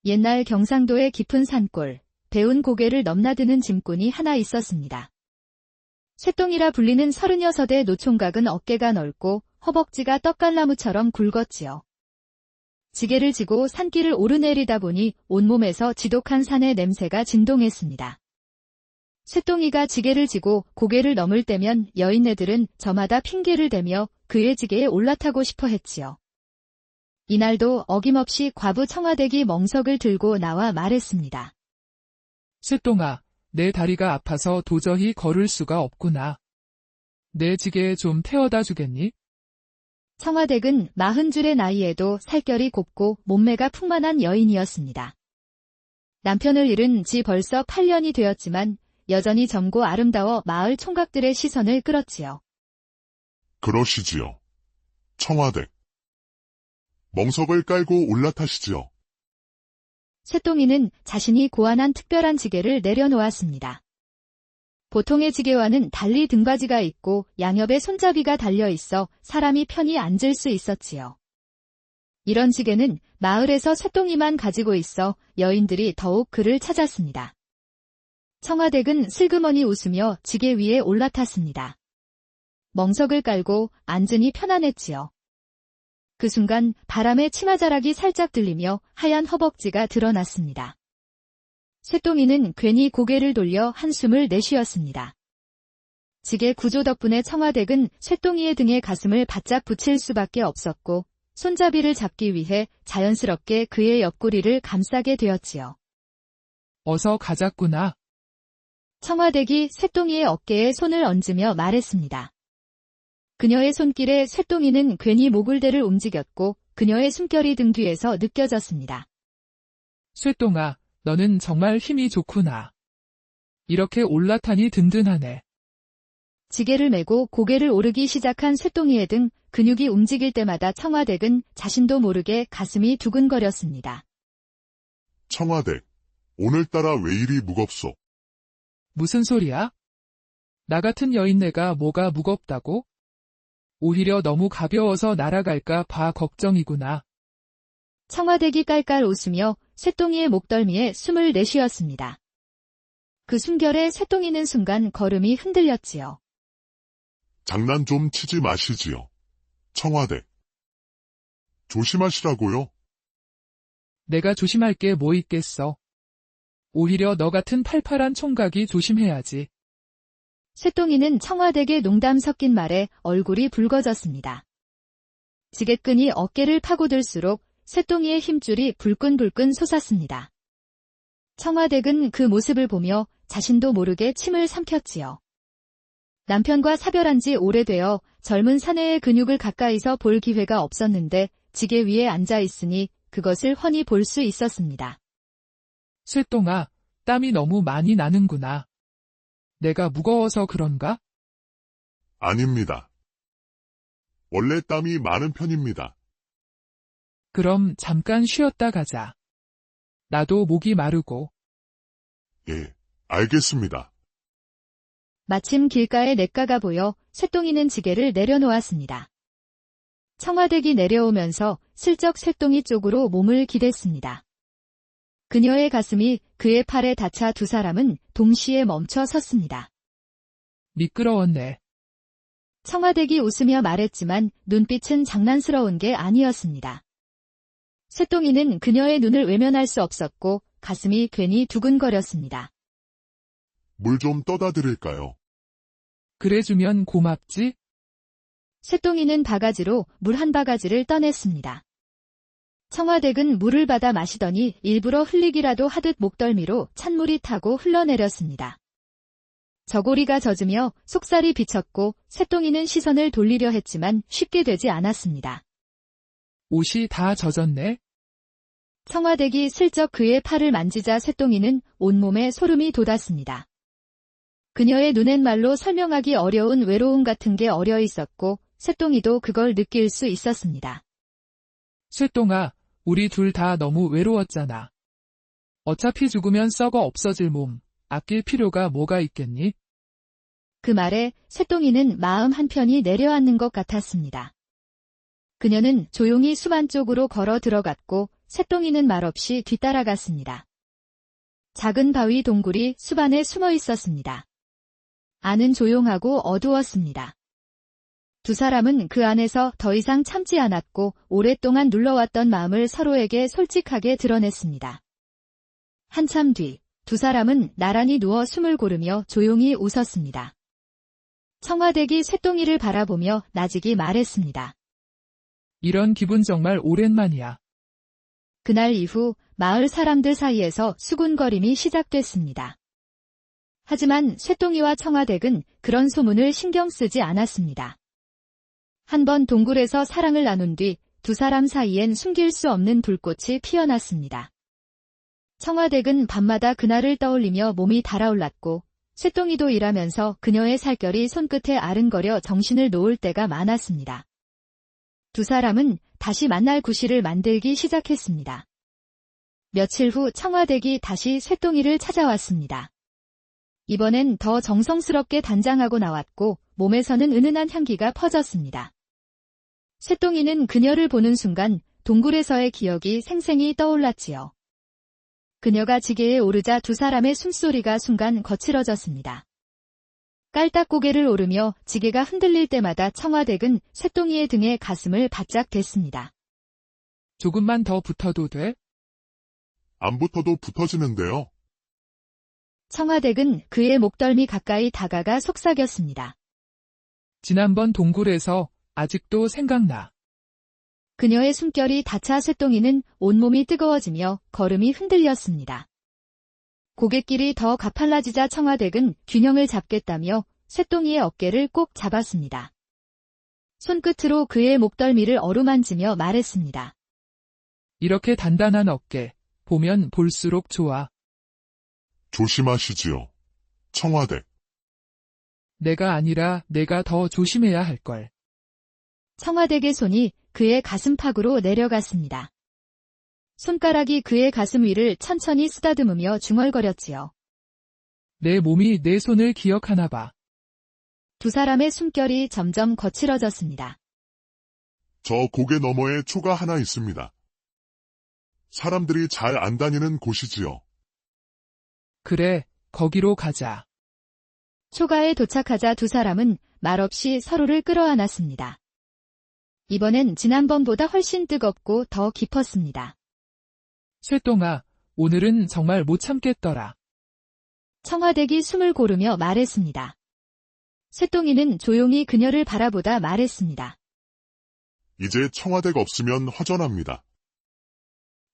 옛날 경상도의 깊은 산골, 배운 고개를 넘나드는 짐꾼이 하나 있었습니다. 쇠똥이라 불리는 36의 노총각은 어깨가 넓고 허벅지가 떡갈나무처럼 굵었지요. 지게를 지고 산길을 오르내리다 보니 온몸에서 지독한 산의 냄새가 진동했습니다. 쇠똥이가 지게를 지고 고개를 넘을 때면 여인네들은 저마다 핑계를 대며 그의 지게에 올라타고 싶어 했지요. 이날도 어김없이 과부 청아댁이 멍석을 들고 나와 말했습니다. 쇠똥아, 내 다리가 아파서 도저히 걸을 수가 없구나. 내 지게에 좀 태워다 주겠니? 청아댁은 40줄의 나이에도 살결이 곱고 몸매가 풍만한 여인이었습니다. 남편을 잃은 지 벌써 8년이 되었지만 여전히 젊고 아름다워 마을 총각들의 시선을 끌었지요. 그러시지요. 청아댁. 멍석을 깔고 올라타시지요. 쇠똥이는 자신이 고안한 특별한 지게를 내려놓았습니다. 보통의 지게와는 달리 등받이가 있고 양옆에 손잡이가 달려있어 사람이 편히 앉을 수 있었지요. 이런 지게는 마을에서 쇠똥이만 가지고 있어 여인들이 더욱 그를 찾았습니다. 청아댁은 슬그머니 웃으며 지게 위에 올라탔습니다. 멍석을 깔고 앉으니 편안했지요. 그 순간 바람에 치마자락이 살짝 들리며 하얀 허벅지가 드러났습니다. 쇠똥이는 괜히 고개를 돌려 한숨을 내쉬었습니다. 지게 구조 덕분에 청아댁은 쇠똥이의 등에 가슴을 바짝 붙일 수밖에 없었고 손잡이를 잡기 위해 자연스럽게 그의 옆구리를 감싸게 되었지요. 어서 가자꾸나. 청아댁이 쇠똥이의 어깨에 손을 얹으며 말했습니다. 그녀의 손길에 쇠똥이는 괜히 목을대를 움직였고 그녀의 숨결이 등 뒤에서 느껴졌습니다. 쇠똥아, 너는 정말 힘이 좋구나. 이렇게 올라타니 든든하네. 지게를 메고 고개를 오르기 시작한 쇠똥이의 등 근육이 움직일 때마다 청아댁은 자신도 모르게 가슴이 두근거렸습니다. 청아댁, 오늘따라 왜 이리 무겁소? 무슨 소리야? 나 같은 여인네가 뭐가 무겁다고? 오히려 너무 가벼워서 날아갈까 봐 걱정이구나. 청아댁이 깔깔 웃으며 쇠똥이의 목덜미에 숨을 내쉬었습니다. 그 숨결에 쇠똥이는 순간 걸음이 흔들렸지요. 장난 좀 치지 마시지요. 청아댁. 조심하시라고요. 내가 조심할 게 뭐 있겠어. 오히려 너 같은 팔팔한 총각이 조심해야지. 쇠똥이는 청아댁의 농담 섞인 말에 얼굴이 붉어졌습니다. 지게끈이 어깨를 파고들수록 쇠똥이의 힘줄이 불끈불끈 솟았습니다. 청아댁은 그 모습을 보며 자신도 모르게 침을 삼켰지요. 남편과 사별한 지 오래되어 젊은 사내의 근육을 가까이서 볼 기회가 없었는데 지게 위에 앉아 있으니 그것을 훤히 볼 수 있었습니다. 쇠똥아, 땀이 너무 많이 나는구나. 내가 무거워서 그런가? 아닙니다. 원래 땀이 많은 편입니다. 그럼 잠깐 쉬었다 가자. 나도 목이 마르고. 예, 알겠습니다. 마침 길가에 냇가가 보여 쇠똥이는 지게를 내려놓았습니다. 청아댁이 내려오면서 슬쩍 쇠똥이 쪽으로 몸을 기댔습니다. 그녀의 가슴이 그의 팔에 닿자 두 사람은 동시에 멈춰 섰습니다. 미끄러웠네. 청아댁이 웃으며 말했지만 눈빛은 장난스러운 게 아니었습니다. 쇠똥이는 그녀의 눈을 외면할 수 없었고 가슴이 괜히 두근거렸습니다. 물 좀 떠다 드릴까요? 그래주면 고맙지? 쇠똥이는 바가지로 물 한 바가지를 떠냈습니다. 청아댁은 물을 받아 마시더니 일부러 흘리기라도 하듯 목덜미로 찬물이 타고 흘러내렸습니다. 저고리가 젖으며 속살이 비쳤고 쇠똥이는 시선을 돌리려 했지만 쉽게 되지 않았습니다. 옷이 다 젖었네. 청아댁이 슬쩍 그의 팔을 만지자 쇠똥이는 온몸에 소름이 돋았습니다. 그녀의 눈엔 말로 설명하기 어려운 외로움 같은 게 어려 있었고 쇠똥이도 그걸 느낄 수 있었습니다. 쇠똥아, 우리 둘 다 너무 외로웠잖아. 어차피 죽으면 썩어 없어질 몸, 아낄 필요가 뭐가 있겠니? 그 말에 쇠똥이는 마음 한편이 내려앉는 것 같았습니다. 그녀는 조용히 숲 안쪽으로 걸어 들어갔고 쇳덩이는 말없이 뒤따라갔습니다. 작은 바위 동굴이 숲안에 숨어 있었습니다. 안은 조용하고 어두웠습니다. 두 사람은 그 안에서 더 이상 참지 않았고 오랫동안 눌러왔던 마음을 서로에게 솔직하게 드러냈습니다. 한참 뒤, 두 사람은 나란히 누워 숨을 고르며 조용히 웃었습니다. 청화대기 쇳덩이를 바라보며 나직이 말했습니다. 이런 기분 정말 오랜만이야. 그날 이후 마을 사람들 사이에서 수군거림이 시작됐습니다. 하지만 쇳덩이와 청화댁은 그런 소문을 신경 쓰지 않았습니다. 한번 동굴에서 사랑을 나눈 뒤 두 사람 사이엔 숨길 수 없는 불꽃이 피어났습니다. 청화댁은 밤마다 그날을 떠올리며 몸이 달아올랐고 쇳덩이도 일하면서 그녀의 살결이 손끝에 아른거려 정신을 놓을 때가 많았습니다. 두 사람은 다시 만날 구실을 만들기 시작했습니다. 며칠 후 청화댁이 다시 쇳덩이를 찾아왔습니다. 이번엔 더 정성스럽게 단장하고 나왔고 몸에서는 은은한 향기가 퍼졌습니다. 쇳덩이는 그녀를 보는 순간 동굴에서의 기억이 생생히 떠올랐지요. 그녀가 지게에 오르자 두 사람의 숨소리가 순간 거칠어졌습니다. 깔딱 고개를 오르며 지게가 흔들릴 때마다 청화댁은 쇳덩이의 등에 가슴을 바짝 댔습니다. 조금만 더 붙어도 돼? 안 붙어도 붙어지는데요. 청화댁은 그의 목덜미 가까이 다가가 속삭였습니다. 지난번 동굴에서 아직도 생각나. 그녀의 숨결이 닿자 쇳덩이는 온몸이 뜨거워지며 걸음이 흔들렸습니다. 고갯길이 더 가팔라지자 청화댁은 균형을 잡겠다며 쇳덩이의 어깨를 꼭 잡았습니다. 손끝으로 그의 목덜미를 어루만지며 말했습니다. 이렇게 단단한 어깨, 보면 볼수록 좋아. 조심하시지요. 청화댁. 내가 아니라 내가 더 조심해야 할걸. 청화댁의 손이 그의 가슴팍으로 내려갔습니다. 손가락이 그의 가슴 위를 천천히 쓰다듬으며 중얼거렸지요. 내 몸이 내 손을 기억하나 봐. 두 사람의 숨결이 점점 거칠어졌습니다. 저 고개 너머에 초가 하나 있습니다. 사람들이 잘 안 다니는 곳이지요. 그래, 거기로 가자. 초가에 도착하자 두 사람은 말없이 서로를 끌어안았습니다. 이번엔 지난번보다 훨씬 뜨겁고 더 깊었습니다. 쇳덩아, 오늘은 정말 못 참겠더라. 청화댁이 숨을 고르며 말했습니다. 쇳덩이는 조용히 그녀를 바라보다 말했습니다. 이제 청화댁 없으면 허전합니다.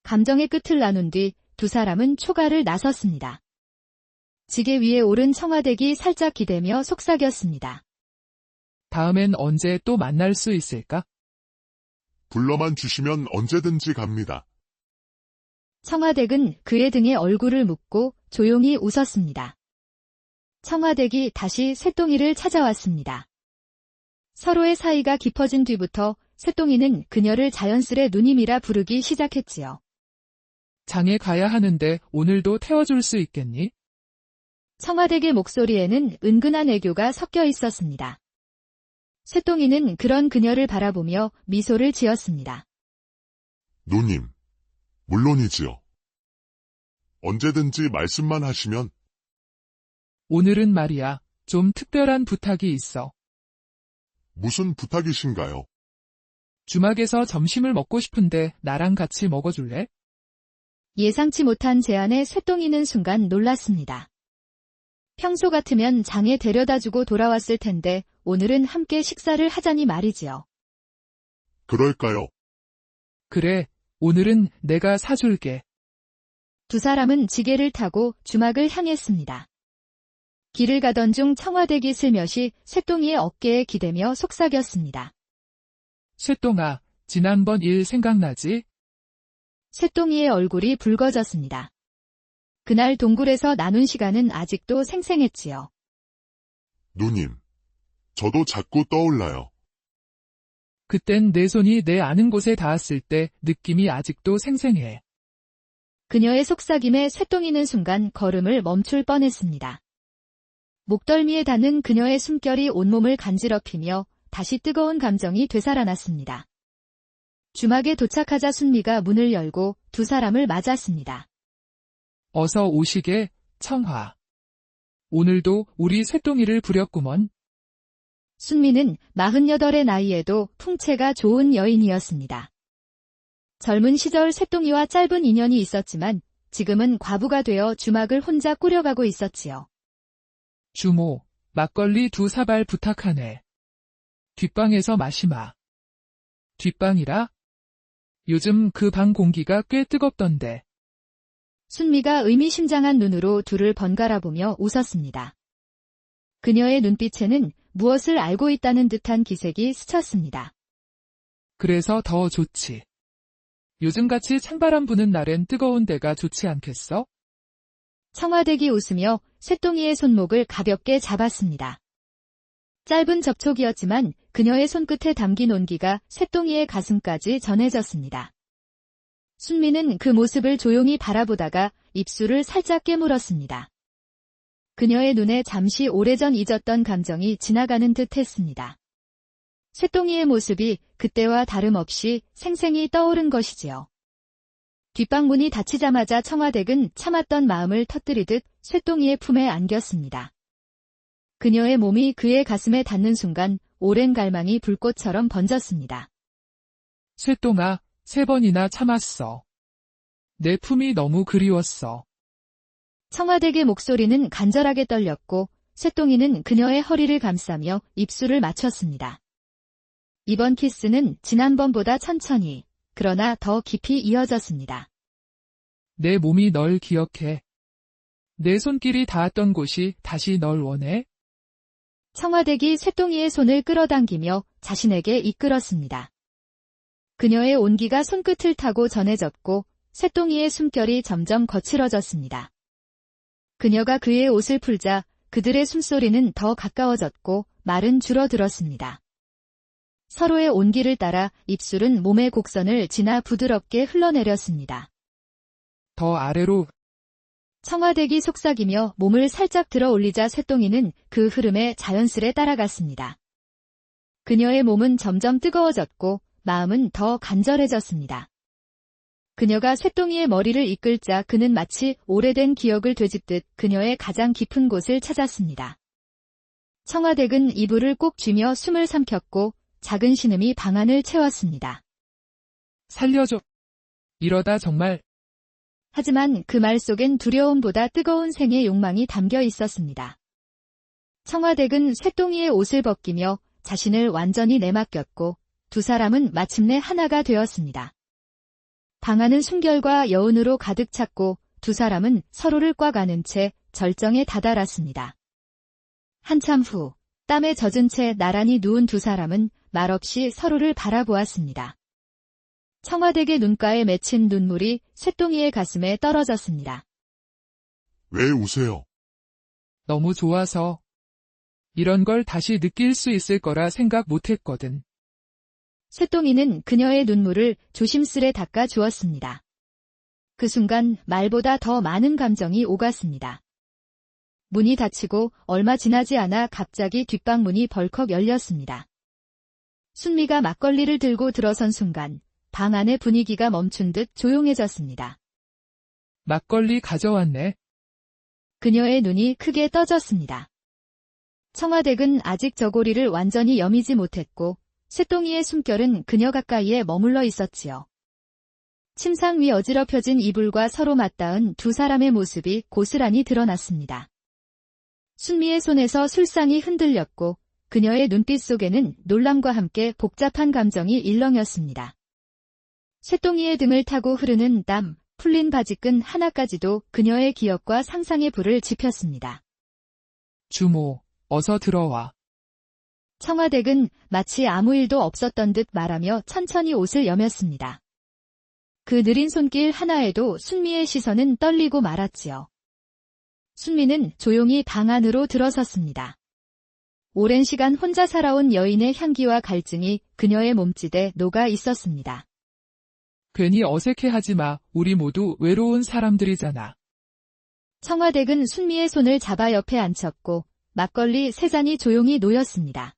감정의 끝을 나눈 뒤 두 사람은 초가를 나섰습니다. 지게 위에 오른 청화댁이 살짝 기대며 속삭였습니다. 다음엔 언제 또 만날 수 있을까? 불러만 주시면 언제든지 갑니다. 청화댁은 그의 등에 얼굴을 묻고 조용히 웃었습니다. 청화댁이 다시 쇳덩이를 찾아왔습니다. 서로의 사이가 깊어진 뒤부터 쇳덩이는 그녀를 자연스레 누님이라 부르기 시작했지요. 장에 가야 하는데 오늘도 태워줄 수 있겠니? 청화댁의 목소리에는 은근한 애교가 섞여 있었습니다. 쇳덩이는 그런 그녀를 바라보며 미소를 지었습니다. 누님, 물론이지요. 언제든지 말씀만 하시면. 오늘은 말이야, 좀 특별한 부탁이 있어. 무슨 부탁이신가요? 주막에서 점심을 먹고 싶은데 나랑 같이 먹어줄래? 예상치 못한 제안에 쇳덩이는 순간 놀랐습니다. 평소 같으면 장에 데려다주고 돌아왔을 텐데 오늘은 함께 식사를 하자니 말이지요. 그럴까요? 그래, 오늘은 내가 사줄게. 두 사람은 지게를 타고 주막을 향했습니다. 길을 가던 중 청화대기 슬며시 쇳덩이의 어깨에 기대며 속삭였습니다. 쇳덩아, 지난번 일 생각나지? 쇳덩이의 얼굴이 붉어졌습니다. 그날 동굴에서 나눈 시간은 아직도 생생했지요. 누님, 저도 자꾸 떠올라요. 그땐 내 손이 내 아는 곳에 닿았을 때 느낌이 아직도 생생해. 그녀의 속삭임에 쇳덩이는 순간 걸음을 멈출 뻔했습니다. 목덜미에 닿는 그녀의 숨결이 온몸을 간지럽히며 다시 뜨거운 감정이 되살아났습니다. 주막에 도착하자 순미가 문을 열고 두 사람을 맞았습니다. 어서 오시게, 청하. 오늘도 우리 쇠똥이를 부렸구먼. 순미는 48의 나이에도 풍채가 좋은 여인이었습니다. 젊은 시절 쇠똥이와 짧은 인연이 있었지만 지금은 과부가 되어 주막을 혼자 꾸려가고 있었지요. 주모, 막걸리 2사발 부탁하네. 뒷방에서 마시마. 뒷방이라? 요즘 그 방 공기가 꽤 뜨겁던데. 순미가 의미심장한 눈으로 둘을 번갈아 보며 웃었습니다. 그녀의 눈빛에는 무엇을 알고 있다는 듯한 기색이 스쳤습니다. 그래서 더 좋지. 요즘같이 찬바람 부는 날엔 뜨거운 데가 좋지 않겠어? 청화대기 웃으며 쇠똥이의 손목을 가볍게 잡았습니다. 짧은 접촉이었지만 그녀의 손끝에 담긴 온기가 쇠똥이의 가슴까지 전해졌습니다. 순미는 그 모습을 조용히 바라보다가 입술을 살짝 깨물었습니다. 그녀의 눈에 잠시 오래전 잊었던 감정이 지나가는 듯 했습니다. 쇠똥이의 모습이 그때와 다름없이 생생히 떠오른 것이지요. 뒷방문이 닫히자마자 청화댁은 참았던 마음을 터뜨리듯 쇠똥이의 품에 안겼습니다. 그녀의 몸이 그의 가슴에 닿는 순간 오랜 갈망이 불꽃처럼 번졌습니다. 쇠똥아, 3번이나 참았어. 내 품이 너무 그리웠어. 청화댁의 목소리는 간절하게 떨렸고 쇠똥이는 그녀의 허리를 감싸며 입술을 맞췄습니다. 이번 키스는 지난번보다 천천히, 그러나 더 깊이 이어졌습니다. 내 몸이 널 기억해. 내 손길이 닿았던 곳이 다시 널 원해? 청화댁이 쇠똥이의 손을 끌어당기며 자신에게 이끌었습니다. 그녀의 온기가 손끝을 타고 전해졌고 쇠똥이의 숨결이 점점 거칠어졌습니다. 그녀가 그의 옷을 풀자 그들의 숨소리는 더 가까워졌고 말은 줄어들었습니다. 서로의 온기를 따라 입술은 몸의 곡선을 지나 부드럽게 흘러내렸습니다. 더 아래로. 청화댁이 속삭이며 몸을 살짝 들어 올리자 쇠똥이는 그 흐름에 자연스레 따라갔습니다. 그녀의 몸은 점점 뜨거워졌고 마음은 더 간절해졌습니다. 그녀가 쇠똥이의 머리를 이끌자 그는 마치 오래된 기억을 되짚듯 그녀의 가장 깊은 곳을 찾았습니다. 청화댁은 이불을 꼭 쥐며 숨을 삼켰고 작은 신음이 방안을 채웠습니다. 살려줘. 이러다 정말. 하지만 그 말 속엔 두려움보다 뜨거운 생의 욕망이 담겨 있었습니다. 청화댁은 쇠똥이의 옷을 벗기며 자신을 완전히 내맡겼고 두 사람은 마침내 하나가 되었습니다. 방안은 숨결과 여운으로 가득 찼고 두 사람은 서로를 꽉 안은 채 절정에 다다랐습니다. 한참 후 땀에 젖은 채 나란히 누운 두 사람은 말없이 서로를 바라보았습니다. 청화댁의 눈가에 맺힌 눈물이 쇠똥이의 가슴에 떨어졌습니다. 왜 우세요? 너무 좋아서. 이런 걸 다시 느낄 수 있을 거라 생각 못했거든. 쇠똥이는 그녀의 눈물을 조심스레 닦아 주었습니다. 그 순간 말보다 더 많은 감정이 오갔습니다. 문이 닫히고 얼마 지나지 않아 갑자기 뒷방문이 벌컥 열렸습니다. 순미가 막걸리를 들고 들어선 순간 방 안의 분위기가 멈춘 듯 조용해졌습니다. 막걸리 가져왔네. 그녀의 눈이 크게 떠졌습니다. 청화댁은 아직 저고리를 완전히 여미지 못했고 쇠똥이의 숨결은 그녀 가까이에 머물러 있었지요. 침상 위 어지럽혀진 이불과 서로 맞닿은 두 사람의 모습이 고스란히 드러났습니다. 순미의 손에서 술상이 흔들렸고 그녀의 눈빛 속에는 놀람과 함께 복잡한 감정이 일렁였습니다. 쇠똥이의 등을 타고 흐르는 땀, 풀린 바지끈 하나까지도 그녀의 기억과 상상의 불을 지폈습니다. 주모, 어서 들어와. 청화댁은 마치 아무 일도 없었던 듯 말하며 천천히 옷을 여몄습니다. 그 느린 손길 하나에도 순미의 시선은 떨리고 말았지요. 순미는 조용히 방 안으로 들어섰습니다. 오랜 시간 혼자 살아온 여인의 향기와 갈증이 그녀의 몸짓에 녹아 있었습니다. 괜히 어색해하지 마. 우리 모두 외로운 사람들이잖아. 청화댁은 순미의 손을 잡아 옆에 앉혔고 막걸리 3잔이 조용히 놓였습니다.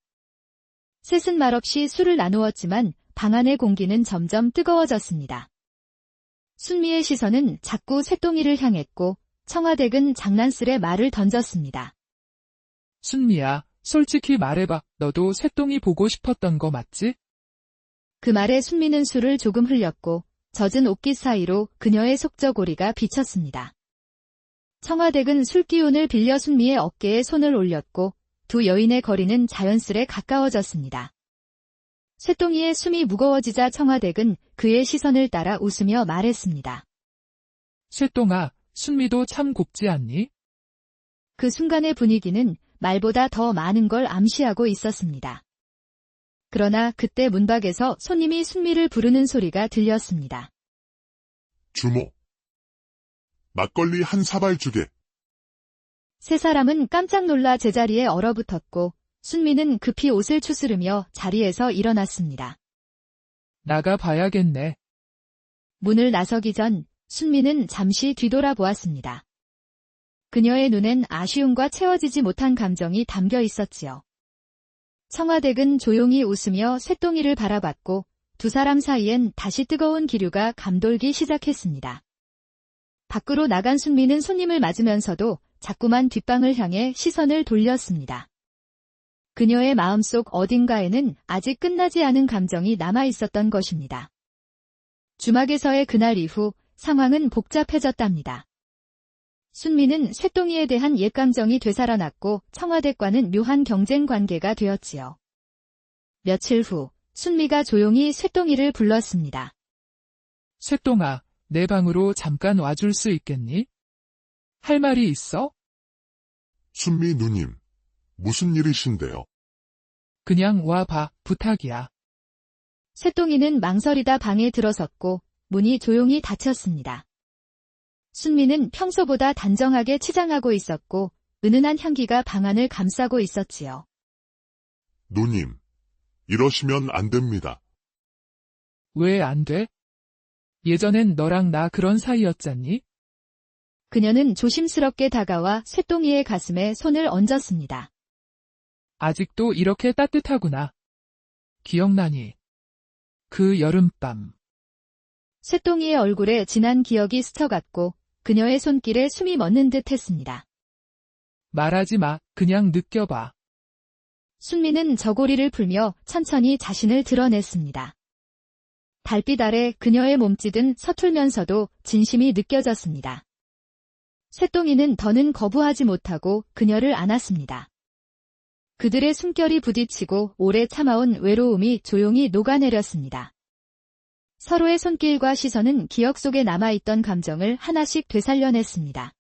셋은 말없이 술을 나누었지만 방 안의 공기는 점점 뜨거워졌습니다. 순미의 시선은 자꾸 쇠똥이를 향했고 청화댁은 장난스레 말을 던졌습니다. 순미야, 솔직히 말해봐. 너도 쇠똥이 보고 싶었던 거 맞지? 그 말에 순미는 술을 조금 흘렸고 젖은 옷깃 사이로 그녀의 속저고리가 비쳤습니다. 청화댁은 술기운을 빌려 순미의 어깨에 손을 올렸고 두 여인의 거리는 자연스레 가까워졌습니다. 쇠똥이의 숨이 무거워지자 청화댁은 그의 시선을 따라 웃으며 말했습니다. 쇠똥아, 순미도 참 곱지 않니? 그 순간의 분위기는 말보다 더 많은 걸 암시하고 있었습니다. 그러나 그때 문밖에서 손님이 순미를 부르는 소리가 들렸습니다. 주모. 막걸리 한 사발 주게. 세 사람은 깜짝 놀라 제자리에 얼어붙었고 순미는 급히 옷을 추스르며 자리에서 일어났습니다. 나가 봐야겠네. 문을 나서기 전 순미는 잠시 뒤돌아보았습니다. 그녀의 눈엔 아쉬움과 채워지지 못한 감정이 담겨 있었지요. 청화댁은 조용히 웃으며 쇠똥이를 바라봤고 두 사람 사이엔 다시 뜨거운 기류가 감돌기 시작했습니다. 밖으로 나간 순미는 손님을 맞으면서도 자꾸만 뒷방을 향해 시선을 돌렸습니다. 그녀의 마음속 어딘가에는 아직 끝나지 않은 감정이 남아 있었던 것입니다. 주막에서의 그날 이후 상황은 복잡해졌답니다. 순미는 쇠똥이에 대한 옛 감정이 되살아났고 청화댁과는 묘한 경쟁 관계가 되었지요. 며칠 후 순미가 조용히 쇠똥이를 불렀습니다. 쇠똥아, 내 방으로 잠깐 와줄 수 있겠니? 할 말이 있어? 순미 누님. 무슨 일이신데요? 그냥 와봐, 부탁이야. 쇠똥이는 망설이다 방에 들어섰고 문이 조용히 닫혔습니다. 순미는 평소보다 단정하게 치장하고 있었고 은은한 향기가 방 안을 감싸고 있었지요. 누님. 이러시면 안 됩니다. 왜 안 돼? 예전엔 너랑 나 그런 사이였잖니? 그녀는 조심스럽게 다가와 쇠똥이의 가슴에 손을 얹었습니다. 아직도 이렇게 따뜻하구나. 기억나니? 그 여름밤. 쇠똥이의 얼굴에 진한 기억이 스쳐갔고 그녀의 손길에 숨이 멎는 듯 했습니다. 말하지 마, 그냥 느껴봐. 순미는 저고리를 풀며 천천히 자신을 드러냈습니다. 달빛 아래 그녀의 몸짓은 서툴면서도 진심이 느껴졌습니다. 쇠똥이는 더는 거부하지 못하고 그녀를 안았습니다. 그들의 숨결이 부딪히고 오래 참아온 외로움이 조용히 녹아내렸습니다. 서로의 손길과 시선은 기억 속에 남아있던 감정을 하나씩 되살려냈습니다.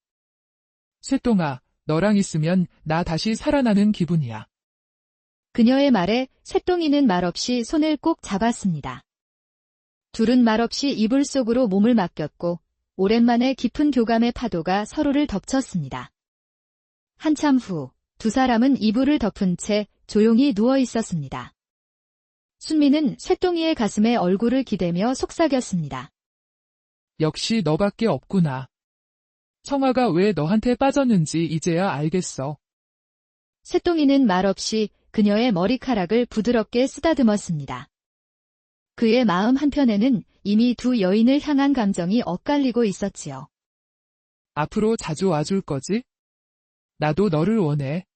쇠똥아, 너랑 있으면 나 다시 살아나는 기분이야. 그녀의 말에 쇠똥이는 말없이 손을 꼭 잡았습니다. 둘은 말없이 이불 속으로 몸을 맡겼고 오랜만에 깊은 교감의 파도가 서로를 덮쳤습니다. 한참 후 두 사람은 이불을 덮은 채 조용히 누워 있었습니다. 순미는 쇠똥이의 가슴에 얼굴을 기대며 속삭였습니다. 역시 너밖에 없구나. 청아가 왜 너한테 빠졌는지 이제야 알겠어. 쇠똥이는 말없이 그녀의 머리카락을 부드럽게 쓰다듬었습니다. 그의 마음 한편에는 이미 두 여인을 향한 감정이 엇갈리고 있었지요. 앞으로 자주 와줄 거지? 나도 너를 원해.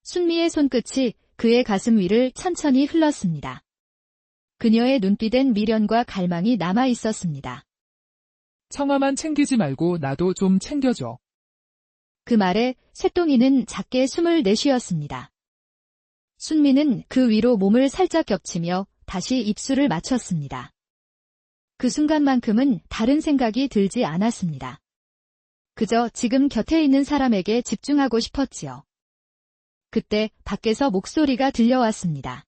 순미의 손끝이 그의 가슴 위를 천천히 흘렀습니다. 그녀의 눈빛엔 미련과 갈망이 남아 있었습니다. 청아만 챙기지 말고 나도 좀 챙겨줘. 그 말에 쇠똥이는 작게 숨을 내쉬었습니다. 순미는 그 위로 몸을 살짝 겹치며 다시 입술을 맞췄습니다. 그 순간만큼은 다른 생각이 들지 않았습니다. 그저 지금 곁에 있는 사람에게 집중하고 싶었지요. 그때 밖에서 목소리가 들려왔습니다.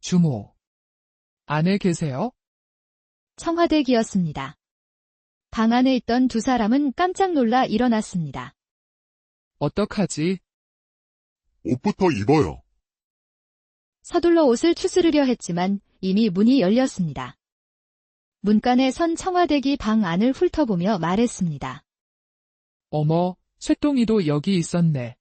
주모. 안에 계세요? 청화댁이었습니다. 방 안에 있던 두 사람은 깜짝 놀라 일어났습니다. 어떡하지? 옷부터 입어요. 서둘러 옷을 추스르려 했지만 이미 문이 열렸습니다. 문간에 선 청화댁이 방 안을 훑어보며 말했습니다. 어머, 쇠똥이도 여기 있었네.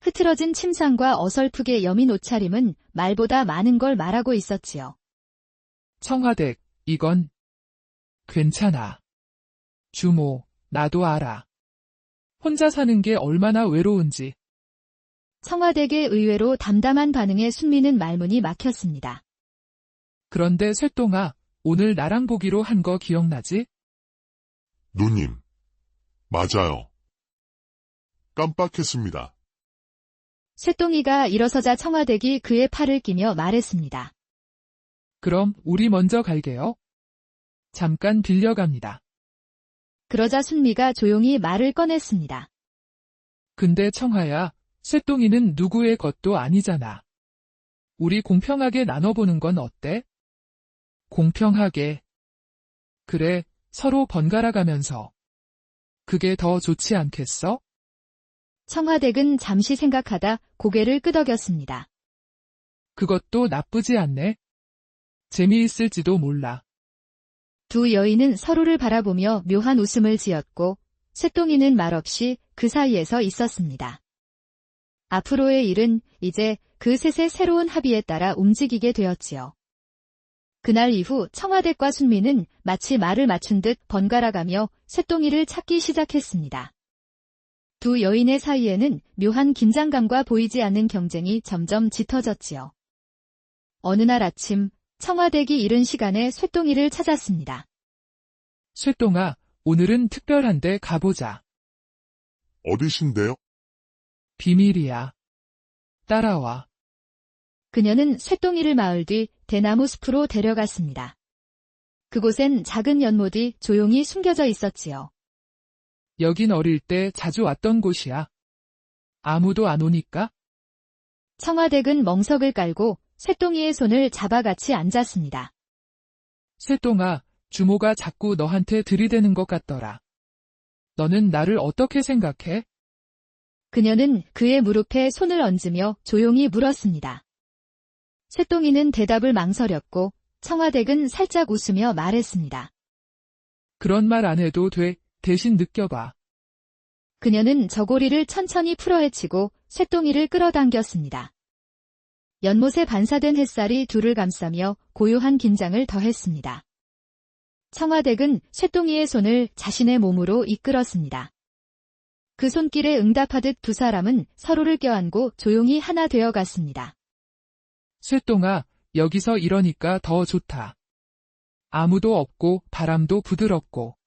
흐트러진 침상과 어설프게 여민 옷차림은 말보다 많은 걸 말하고 있었지요. 청화댁, 이건 괜찮아. 주모, 나도 알아. 혼자 사는 게 얼마나 외로운지. 청와댁의 의외로 담담한 반응에 순미는 말문이 막혔습니다. 그런데 쇠똥아, 오늘 나랑 보기로 한 거 기억나지? 누님. 맞아요. 깜빡했습니다. 쇠똥이가 일어서자 청와댁이 그의 팔을 끼며 말했습니다. 그럼 우리 먼저 갈게요. 잠깐 빌려갑니다. 그러자 순미가 조용히 말을 꺼냈습니다. 근데 청하야, 쇠똥이는 누구의 것도 아니잖아. 우리 공평하게 나눠보는 건 어때? 공평하게. 그래, 서로 번갈아 가면서. 그게 더 좋지 않겠어? 청화댁은 잠시 생각하다 고개를 끄덕였습니다. 그것도 나쁘지 않네. 재미있을지도 몰라. 두 여인은 서로를 바라보며 묘한 웃음을 지었고 쇠똥이는 말없이 그 사이에서 있었습니다. 앞으로의 일은 이제 그 셋의 새로운 합의에 따라 움직이게 되었지요. 그날 이후 청화댁과 순미는 마치 말을 맞춘 듯 번갈아가며 쇠똥이를 찾기 시작했습니다. 두 여인의 사이에는 묘한 긴장감과 보이지 않는 경쟁이 점점 짙어졌지요. 어느 날 아침 청화댁이 이른 시간에 쇠똥이를 찾았습니다. 쇠똥아, 오늘은 특별한데 가보자. 어디신데요? 비밀이야. 따라와. 그녀는 쇠똥이를 마을 뒤 대나무 숲으로 데려갔습니다. 그곳엔 작은 연못이 조용히 숨겨져 있었지요. 여긴 어릴 때 자주 왔던 곳이야. 아무도 안 오니까? 청화댁은 멍석을 깔고 쇠똥이의 손을 잡아 같이 앉았습니다. 쇠똥아, 주모가 자꾸 너한테 들이대는 것 같더라. 너는 나를 어떻게 생각해? 그녀는 그의 무릎에 손을 얹으며 조용히 물었습니다. 쇠똥이는 대답을 망설였고 청화댁은 살짝 웃으며 말했습니다. 그런 말 안 해도 돼. 대신 느껴봐. 그녀는 저고리를 천천히 풀어헤치고 쇠똥이를 끌어당겼습니다. 연못에 반사된 햇살이 둘을 감싸며 고요한 긴장을 더했습니다. 청화댁은 쇠똥이의 손을 자신의 몸으로 이끌었습니다. 그 손길에 응답하듯 두 사람은 서로를 껴안고 조용히 하나 되어 갔습니다. 쇠똥아, 여기서 이러니까 더 좋다. 아무도 없고 바람도 부드럽고.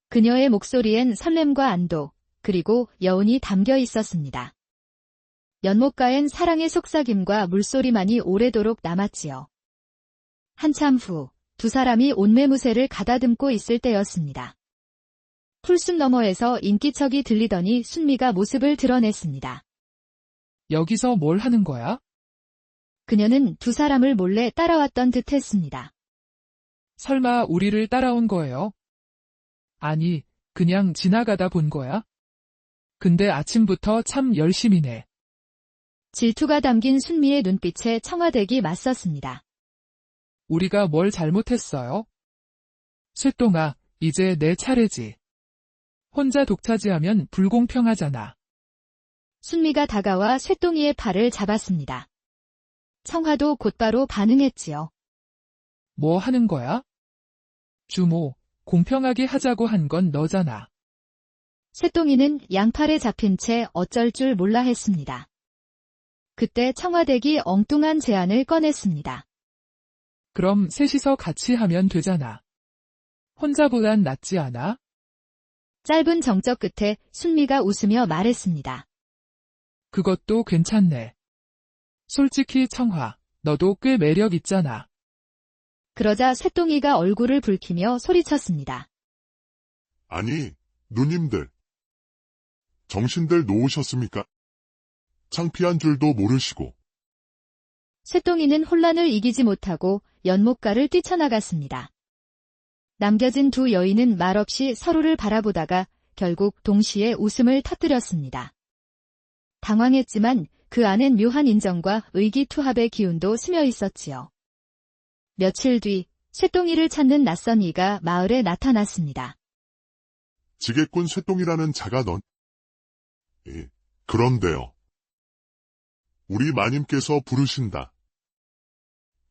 그녀의 목소리엔 설렘과 안도, 그리고 여운이 담겨 있었습니다. 연못가엔 사랑의 속삭임과 물소리만이 오래도록 남았지요. 한참 후, 두 사람이 온매무새를 가다듬고 있을 때였습니다. 풀숲 너머에서 인기척이 들리더니 순미가 모습을 드러냈습니다. 여기서 뭘 하는 거야? 그녀는 두 사람을 몰래 따라왔던 듯 했습니다. 설마 우리를 따라온 거예요? 아니, 그냥 지나가다 본 거야? 근데 아침부터 참 열심히네. 질투가 담긴 순미의 눈빛에 청화댁이 맞섰습니다. 우리가 뭘 잘못했어요? 쇠똥아, 이제 내 차례지. 혼자 독차지하면 불공평하잖아. 순미가 다가와 쇠똥이의 팔을 잡았습니다. 청화도 곧바로 반응했지요. 뭐 하는 거야? 주모, 공평하게 하자고 한 건 너잖아. 쇠똥이는 양팔에 잡힌 채 어쩔 줄 몰라 했습니다. 그때 청화댁이 엉뚱한 제안을 꺼냈습니다. 그럼 셋이서 같이 하면 되잖아. 혼자보단 낫지 않아? 짧은 정적 끝에 순미가 웃으며 말했습니다. 그것도 괜찮네. 솔직히 청화, 너도 꽤 매력 있잖아. 그러자 쇠똥이가 얼굴을 붉히며 소리쳤습니다. 아니, 누님들. 정신들 놓으셨습니까? 창피한 줄도 모르시고. 쇠똥이는 혼란을 이기지 못하고 연못가를 뛰쳐나갔습니다. 남겨진 두 여인은 말없이 서로를 바라보다가 결국 동시에 웃음을 터뜨렸습니다. 당황했지만 그 안엔 묘한 인정과 의기투합의 기운도 스며 있었지요. 며칠 뒤 쇠똥이를 찾는 낯선 이가 마을에 나타났습니다. 지게꾼 쇠똥이라는 자가 넌. 예, 그런데요. 우리 마님께서 부르신다.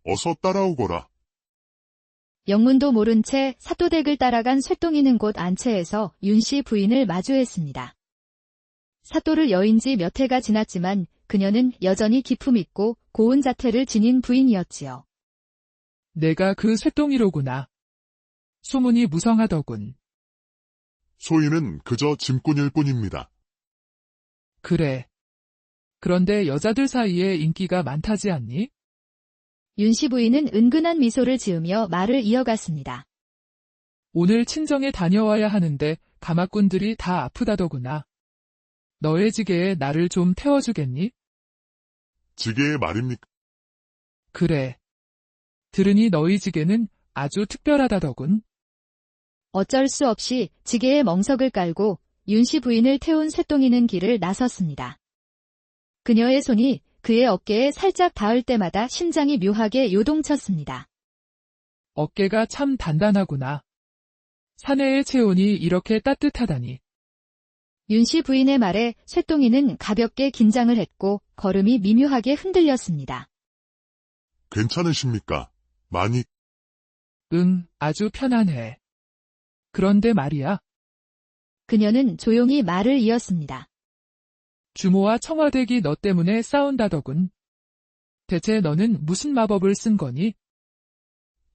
어서 따라오거라. 영문도 모른 채 사또댁을 따라간 쇠똥이는 곧 안채에서 윤씨 부인을 마주했습니다. 사또를 여인 지 몇 해가 지났지만 그녀는 여전히 기품 있고 고운 자태를 지닌 부인이었지요. 내가 그 쇠똥이로구나. 소문이 무성하더군. 소인은 그저 짐꾼일 뿐입니다. 그래. 그런데 여자들 사이에 인기가 많다지 않니? 윤씨 부인은 은근한 미소를 지으며 말을 이어갔습니다. 오늘 친정에 다녀와야 하는데 가마꾼들이 다 아프다더구나. 너의 지게에 나를 좀 태워주겠니? 지게의 말입니까? 그래. 들으니 너희 지게는 아주 특별하다더군. 어쩔 수 없이 지게에 멍석을 깔고 윤씨 부인을 태운 쇠똥이는 길을 나섰습니다. 그녀의 손이 그의 어깨에 살짝 닿을 때마다 심장이 묘하게 요동쳤습니다. 어깨가 참 단단하구나. 사내의 체온이 이렇게 따뜻하다니. 윤씨 부인의 말에 쇠똥이는 가볍게 긴장을 했고 걸음이 미묘하게 흔들렸습니다. 괜찮으십니까? 많이 응, 아주 편안해. 그런데 말이야, 그녀는 조용히 말을 이었습니다. 주모와 청화댁이 너 때문에 싸운다더군. 대체 너는 무슨 마법을 쓴 거니?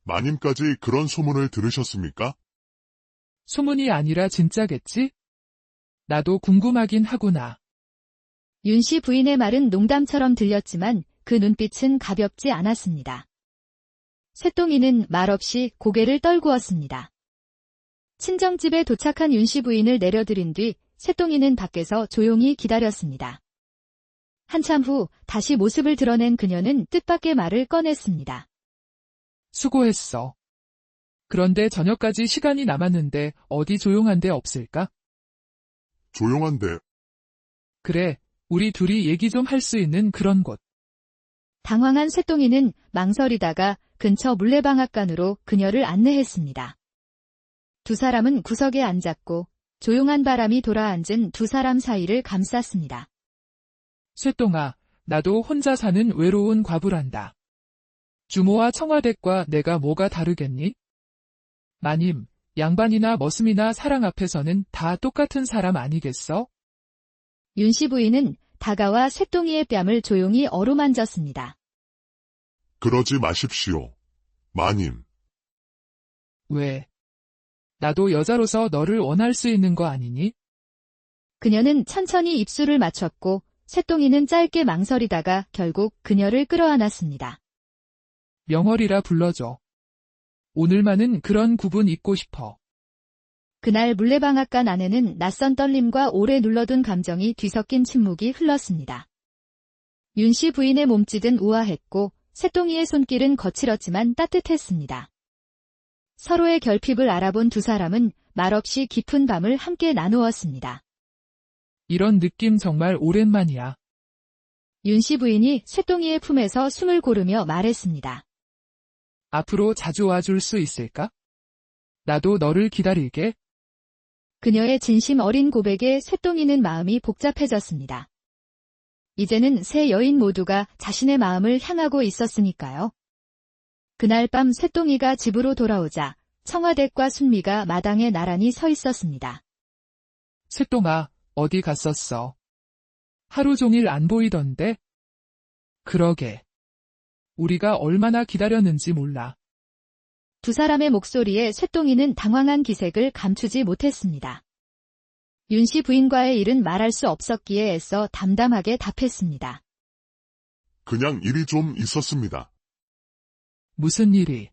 마님까지 그런 소문을 들으셨습니까? 소문이 아니라 진짜겠지? 나도 궁금하긴 하구나. 윤씨 부인의 말은 농담처럼 들렸지만 그 눈빛은 가볍지 않았습니다. 쇠똥이는 말없이 고개를 떨구었습니다. 친정집에 도착한 윤씨 부인을 내려드린 뒤 쇠똥이는 밖에서 조용히 기다렸습니다. 한참 후 다시 모습을 드러낸 그녀는 뜻밖의 말을 꺼냈습니다. 수고했어. 그런데 저녁까지 시간이 남았는데 어디 조용한 데 없을까? 조용한데 그래, 우리 둘이 얘기 좀 할 수 있는 그런 곳. 당황한 쇠똥이는 망설이다가 근처 물레방앗간으로 그녀를 안내했습니다. 두 사람은 구석에 앉았고 조용한 바람이 돌아앉은 두 사람 사이를 감쌌습니다. 쇠똥아, 나도 혼자 사는 외로운 과부란다. 주모와 청화댁과 내가 뭐가 다르겠니? 마님, 양반이나 머슴이나 사랑 앞에서는 다 똑같은 사람 아니겠어? 윤씨 부인은 다가와 쇠똥이의 뺨을 조용히 어루만졌습니다. 그러지 마십시오. 마님, 왜? 나도 여자로서 너를 원할 수 있는 거 아니니? 그녀는 천천히 입술을 맞췄고 쇠똥이는 짧게 망설이다가 결국 그녀를 끌어안았습니다. 명월이라 불러줘. 오늘만은 그런 구분 잊고 싶어. 그날 물레방앗간 안에는 낯선 떨림과 오래 눌러둔 감정이 뒤섞인 침묵이 흘렀습니다. 윤씨 부인의 몸짓은 우아했고 쇠똥이의 손길은 거칠었지만 따뜻했습니다. 서로의 결핍을 알아본 두 사람은 말없이 깊은 밤을 함께 나누었습니다. 이런 느낌 정말 오랜만이야. 윤씨 부인이 쇠똥이의 품에서 숨을 고르며 말했습니다. 앞으로 자주 와줄 수 있을까? 나도 너를 기다릴게. 그녀의 진심 어린 고백에 쇠똥이는 마음이 복잡해졌습니다. 이제는 세 여인 모두가 자신의 마음을 향하고 있었으니까요. 그날 밤 쇠똥이가 집으로 돌아오자 청화댁과 순미가 마당에 나란히 서 있었습니다. 쇠똥아, 어디 갔었어? 하루 종일 안 보이던데? 그러게. 우리가 얼마나 기다렸는지 몰라. 두 사람의 목소리에 쇠똥이는 당황한 기색을 감추지 못했습니다. 윤씨 부인과의 일은 말할 수 없었기에 애써 담담하게 답했습니다. 그냥 일이 좀 있었습니다. 무슨 일이?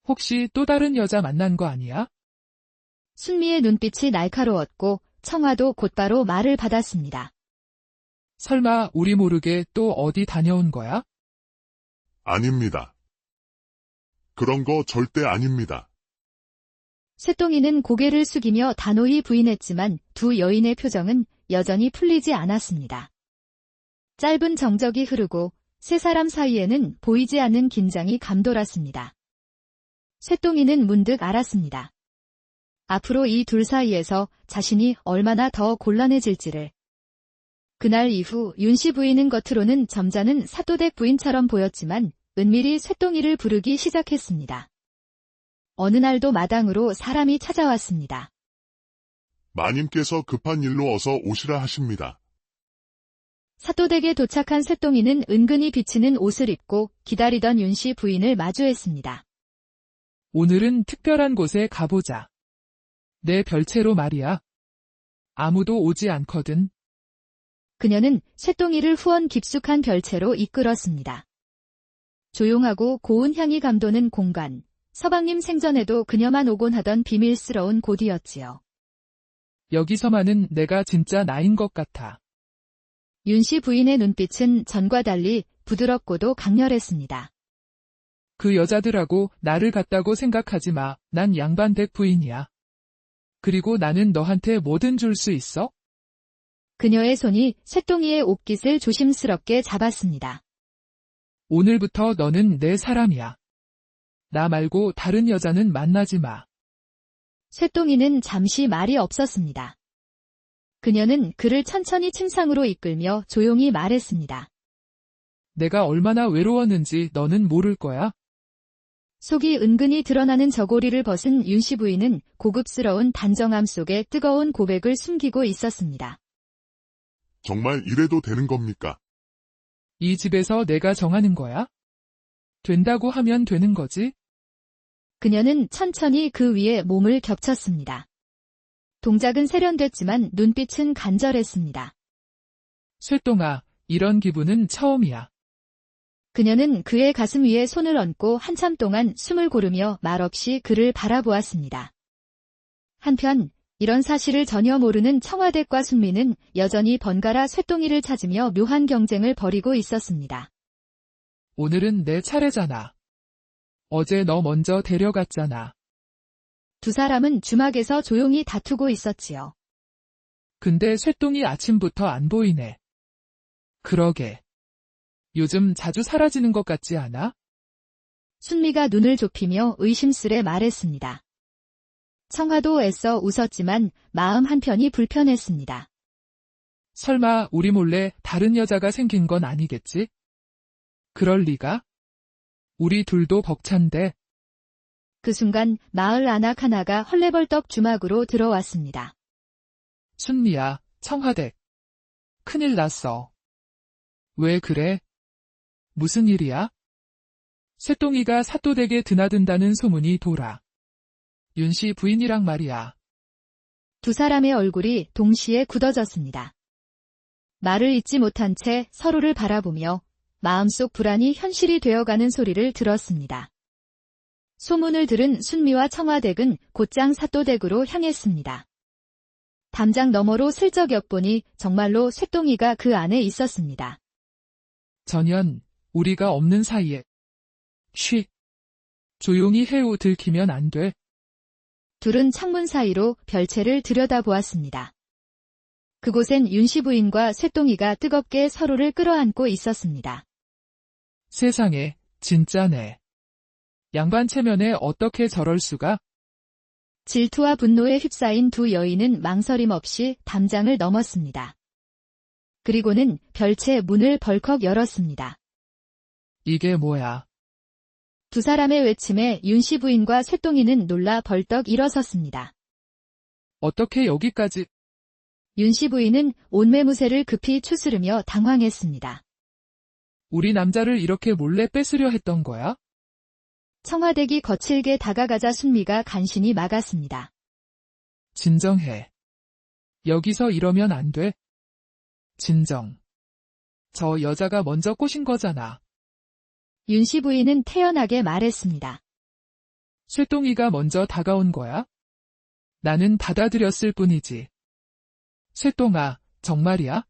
혹시 또 다른 여자 만난 거 아니야? 순미의 눈빛이 날카로웠고 청아도 곧바로 말을 받았습니다. 설마 우리 모르게 또 어디 다녀온 거야? 아닙니다. 그런 거 절대 아닙니다. 쇠똥이는 고개를 숙이며 단호히 부인했지만 두 여인의 표정은 여전히 풀리지 않았습니다. 짧은 정적이 흐르고 세 사람 사이에는 보이지 않는 긴장이 감돌았습니다. 쇠똥이는 문득 알았습니다. 앞으로 이 둘 사이에서 자신이 얼마나 더 곤란해질지를. 그날 이후 윤씨 부인은 겉으로는 점잖은 사또댁 부인처럼 보였지만 은밀히 쇠똥이를 부르기 시작했습니다. 어느 날도 마당으로 사람이 찾아왔습니다. 마님께서 급한 일로 어서 오시라 하십니다. 사또댁에 도착한 쇠똥이는 은근히 비치는 옷을 입고 기다리던 윤씨 부인을 마주했습니다. 오늘은 특별한 곳에 가보자. 내 별채로 말이야. 아무도 오지 않거든. 그녀는 쇠똥이를 후원 깊숙한 별채로 이끌었습니다. 조용하고 고운 향이 감도는 공간, 서방님 생전에도 그녀만 오곤 하던 비밀스러운 곳이었지요. 여기서만은 내가 진짜 나인 것 같아. 윤씨 부인의 눈빛은 전과 달리 부드럽고도 강렬했습니다. 그 여자들하고 나를 같다고 생각하지 마. 난 양반댁 부인이야. 그리고 나는 너한테 뭐든 줄 수 있어? 그녀의 손이 쇠똥이의 옷깃을 조심스럽게 잡았습니다. 오늘부터 너는 내 사람이야. 나 말고 다른 여자는 만나지 마. 쇠똥이는 잠시 말이 없었습니다. 그녀는 그를 천천히 침상으로 이끌며 조용히 말했습니다. 내가 얼마나 외로웠는지 너는 모를 거야. 속이 은근히 드러나는 저고리를 벗은 윤씨 부인은 고급스러운 단정함 속에 뜨거운 고백을 숨기고 있었습니다. 정말 이래도 되는 겁니까? 이 집에서 내가 정하는 거야? 된다고 하면 되는 거지? 그녀는 천천히 그 위에 몸을 겹쳤습니다. 동작은 세련됐지만 눈빛은 간절했습니다. 쇠똥아, 이런 기분은 처음이야. 그녀는 그의 가슴 위에 손을 얹고 한참 동안 숨을 고르며 말없이 그를 바라보았습니다. 한편 이런 사실을 전혀 모르는 청화댁과 순미는 여전히 번갈아 쇠똥이를 찾으며 묘한 경쟁을 벌이고 있었습니다. 오늘은 내 차례잖아. 어제 너 먼저 데려갔잖아. 두 사람은 주막에서 조용히 다투고 있었지요. 근데 쇠똥이 아침부터 안 보이네. 그러게. 요즘 자주 사라지는 것 같지 않아? 순미가 눈을 좁히며 의심스레 말했습니다. 청화도 애써 웃었지만 마음 한편이 불편했습니다. 설마 우리 몰래 다른 여자가 생긴 건 아니겠지? 그럴 리가? 우리 둘도 벅찬데. 그 순간 마을 안악 하나가 헐레벌떡 주막으로 들어왔습니다. 순미야, 청화댁. 큰일 났어. 왜 그래? 무슨 일이야? 쇠똥이가 사또댁에 드나든다는 소문이 돌아. 윤씨 부인이랑 말이야. 두 사람의 얼굴이 동시에 굳어졌습니다. 말을 잇지 못한 채 서로를 바라보며 마음속 불안이 현실이 되어가는 소리를 들었습니다. 소문을 들은 순미와 청화댁은 곧장 사또댁으로 향했습니다. 담장 너머로 슬쩍 엿보니 정말로 쇠똥이가 그 안에 있었습니다. 전현, 우리가 없는 사이에. 쉬. 조용히 해우 들키면 안 돼. 둘은 창문 사이로 별채를 들여다보았습니다. 그곳엔 윤씨 부인과 쇠똥이가 뜨겁게 서로를 끌어안고 있었습니다. 세상에, 진짜네. 양반 체면에 어떻게 저럴 수가? 질투와 분노에 휩싸인 두 여인은 망설임 없이 담장을 넘었습니다. 그리고는 별채 문을 벌컥 열었습니다. 이게 뭐야? 두 사람의 외침에 윤씨 부인과 쇠똥이는 놀라 벌떡 일어섰습니다. 어떻게 여기까지? 윤씨 부인은 온매무새를 급히 추스르며 당황했습니다. 우리 남자를 이렇게 몰래 뺏으려 했던 거야? 청화댁이 거칠게 다가가자 순미가 간신히 막았습니다. 진정해. 여기서 이러면 안 돼. 진정. 저 여자가 먼저 꼬신 거잖아. 윤씨 부인은 태연하게 말했습니다. 쇠똥이가 먼저 다가온 거야? 나는 받아들였을 뿐이지. 쇠똥아, 정말이야?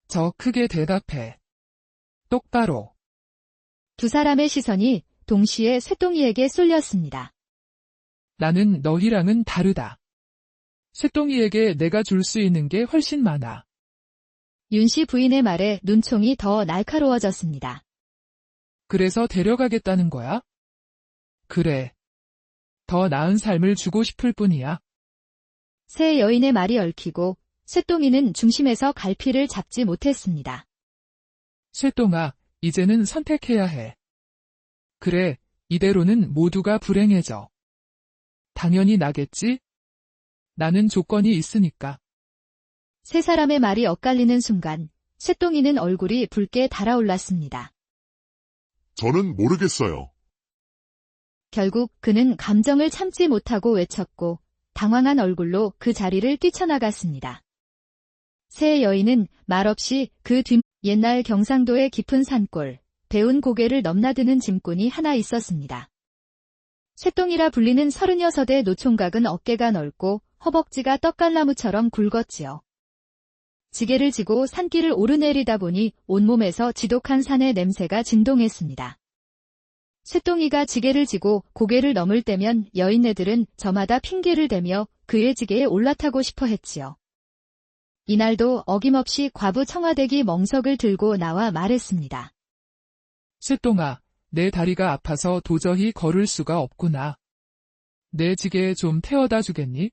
저 크게 대답해. 똑바로. 두 사람의 시선이 동시에 쇠똥이에게 쏠렸습니다. 나는 너희랑은 다르다. 쇠똥이에게 내가 줄 수 있는 게 훨씬 많아. 윤씨 부인의 말에 눈총이 더 날카로워졌습니다. 그래서 데려가겠다는 거야? 그래. 더 나은 삶을 주고 싶을 뿐이야. 세 여인의 말이 얽히고 쇠똥이는 중심에서 갈피를 잡지 못했습니다. 쇠똥아, 이제는 선택해야 해. 그래, 이대로는 모두가 불행해져. 당연히 나겠지? 나는 조건이 있으니까. 세 사람의 말이 엇갈리는 순간 쇠똥이는 얼굴이 붉게 달아올랐습니다. 저는 모르겠어요. 결국 그는 감정을 참지 못하고 외쳤고 당황한 얼굴로 그 자리를 뛰쳐나갔습니다. 새 여인은 말없이 그 뒤 옛날 경상도의 깊은 산골, 배운 고개를 넘나드는 짐꾼이 하나 있었습니다. 쇠똥이라 불리는 36의 노총각은 어깨가 넓고 허벅지가 떡갈나무처럼 굵었지요. 지게를 지고 산길을 오르내리다 보니 온몸에서 지독한 산의 냄새가 진동했습니다. 쇠똥이가 지게를 지고 고개를 넘을 때면 여인네들은 저마다 핑계를 대며 그의 지게에 올라타고 싶어 했지요. 이날도 어김없이 과부 청화댁이 멍석을 들고 나와 말했습니다. 쇠똥아, 내 다리가 아파서 도저히 걸을 수가 없구나. 내 지게에 좀 태워다 주겠니?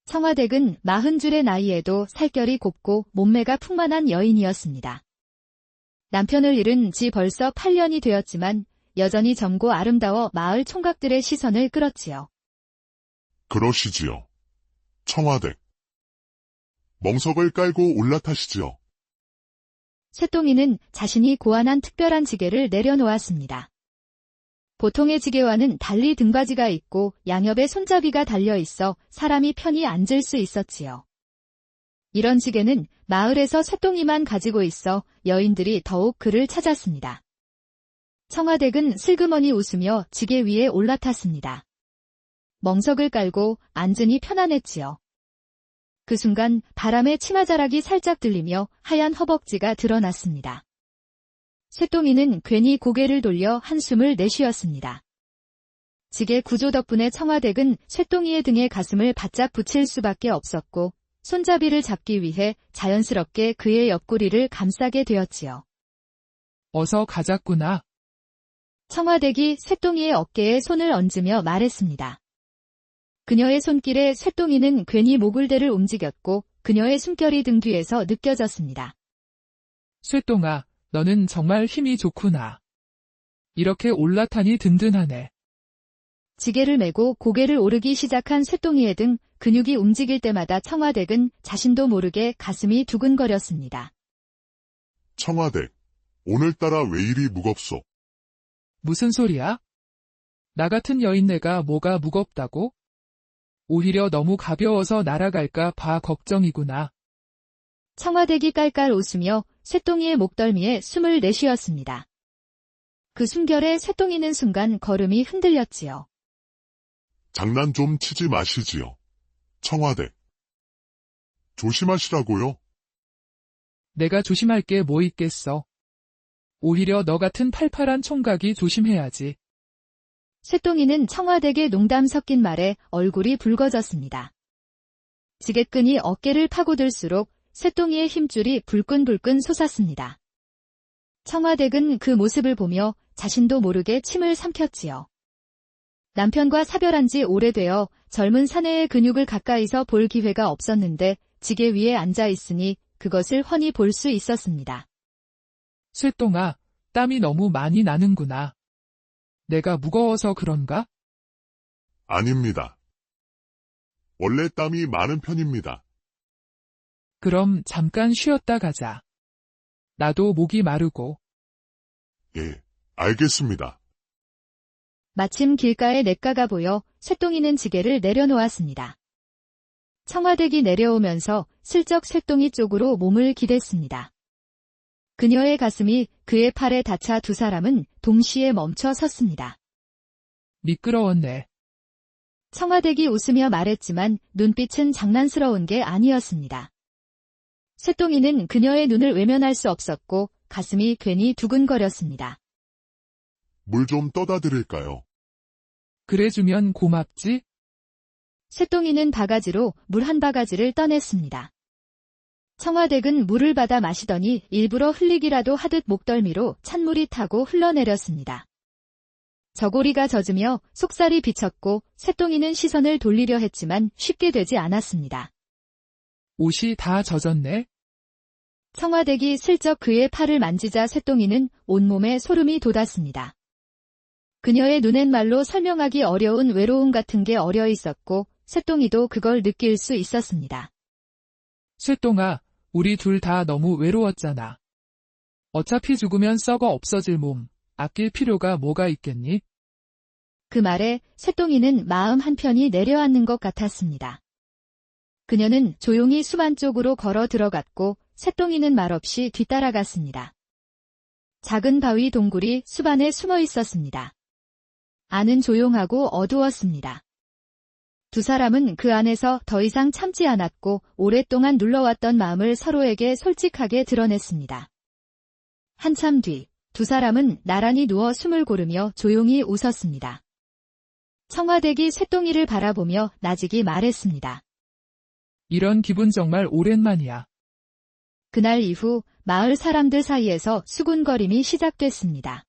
청화댁은 40줄의 나이에도 살결이 곱고 몸매가 풍만한 여인이었습니다. 남편을 잃은 지 벌써 8년이 되었지만 여전히 젊고 아름다워 마을 총각들의 시선을 끌었지요. 그러시지요. 청화댁. 멍석을 깔고 올라타시지요. 쇠똥이는 자신이 고안한 특별한 지게를 내려놓았습니다. 보통의 지게와는 달리 등받이가 있고 양옆에 손잡이가 달려있어 사람이 편히 앉을 수 있었지요. 이런 지게는 마을에서 쇠똥이만 가지고 있어 여인들이 더욱 그를 찾았습니다. 청화댁은 슬그머니 웃으며 지게 위에 올라탔습니다. 멍석을 깔고 앉으니 편안했지요. 그 순간 바람에 치마자락이 살짝 들리며 하얀 허벅지가 드러났습니다. 쇠똥이는 괜히 고개를 돌려 한숨을 내쉬었습니다. 지게 구조 덕분에 청화댁은 쇠똥이의 등에 가슴을 바짝 붙일 수밖에 없었고 손잡이를 잡기 위해 자연스럽게 그의 옆구리를 감싸게 되었지요. 어서 가자꾸나. 청화댁이 쇠똥이의 어깨에 손을 얹으며 말했습니다. 그녀의 손길에 쇠똥이는 괜히 모굴대를 움직였고 그녀의 숨결이 등 뒤에서 느껴졌습니다. 쇠똥아, 너는 정말 힘이 좋구나. 이렇게 올라타니 든든하네. 지게를 메고 고개를 오르기 시작한 쇠똥이의 등 근육이 움직일 때마다 청화댁은 자신도 모르게 가슴이 두근거렸습니다. 청화댁. 오늘따라 왜 이리 무겁소? 무슨 소리야? 나 같은 여인네가 뭐가 무겁다고? 오히려 너무 가벼워서 날아갈까 봐 걱정이구나. 청화댁이 깔깔 웃으며 쇠똥이의 목덜미에 숨을 내쉬었습니다. 그 숨결에 쇠똥이는 순간 걸음이 흔들렸지요. 장난 좀 치지 마시지요. 청화댁. 조심하시라고요. 내가 조심할 게 뭐 있겠어. 오히려 너 같은 팔팔한 총각이 조심해야지. 쇠똥이는 청화댁의 농담 섞인 말에 얼굴이 붉어졌습니다. 지게끈이 어깨를 파고들수록 쇠똥이의 힘줄이 불끈불끈 솟았습니다. 청화댁은 그 모습을 보며 자신도 모르게 침을 삼켰지요. 남편과 사별한 지 오래되어 젊은 사내의 근육을 가까이서 볼 기회가 없었는데 지게 위에 앉아 있으니 그것을 훤히 볼 수 있었습니다. 쇠똥아, 땀이 너무 많이 나는구나. 내가 무거워서 그런가? 아닙니다. 원래 땀이 많은 편입니다. 그럼 잠깐 쉬었다 가자. 나도 목이 마르고. 예, 알겠습니다. 마침 길가에 냇가가 보여 쇠똥이는 지게를 내려놓았습니다. 청화댁이 내려오면서 슬쩍 쇠똥이 쪽으로 몸을 기댔습니다. 그녀의 가슴이 그의 팔에 닿자 두 사람은 동시에 멈춰 섰습니다. 미끄러웠네. 청화댁이 웃으며 말했지만 눈빛은 장난스러운 게 아니었습니다. 쇠똥이는 그녀의 눈을 외면할 수 없었고 가슴이 괜히 두근거렸습니다. 물 좀 떠다 드릴까요? 그래주면 고맙지? 쇠똥이는 바가지로 물 한 바가지를 떠냈습니다. 청화댁은 물을 받아 마시더니 일부러 흘리기라도 하듯 목덜미로 찬물이 타고 흘러내렸습니다. 저고리가 젖으며 속살이 비쳤고 쇠똥이는 시선을 돌리려 했지만 쉽게 되지 않았습니다. 옷이 다 젖었네. 청화댁이 슬쩍 그의 팔을 만지자 쇠똥이는 온몸에 소름이 돋았습니다. 그녀의 눈엔 말로 설명하기 어려운 외로움 같은 게 어려 있었고, 쇠똥이도 그걸 느낄 수 있었습니다. 쇠똥아, 우리 둘 다 너무 외로웠잖아. 어차피 죽으면 썩어 없어질 몸, 아낄 필요가 뭐가 있겠니? 그 말에 쇠똥이는 마음 한편이 내려앉는 것 같았습니다. 그녀는 조용히 숲 안쪽으로 걸어 들어갔고, 쇠똥이는 말없이 뒤따라갔습니다. 작은 바위 동굴이 숲 안에 숨어 있었습니다. 안은 조용하고 어두웠습니다. 두 사람은 그 안에서 더 이상 참지 않았고 오랫동안 눌러왔던 마음을 서로에게 솔직하게 드러냈습니다. 한참 뒤, 두 사람은 나란히 누워 숨을 고르며 조용히 웃었습니다. 청화대기 쇠똥이를 바라보며 나직이 말했습니다. 이런 기분 정말 오랜만이야. 그날 이후 마을 사람들 사이에서 수군거림이 시작됐습니다.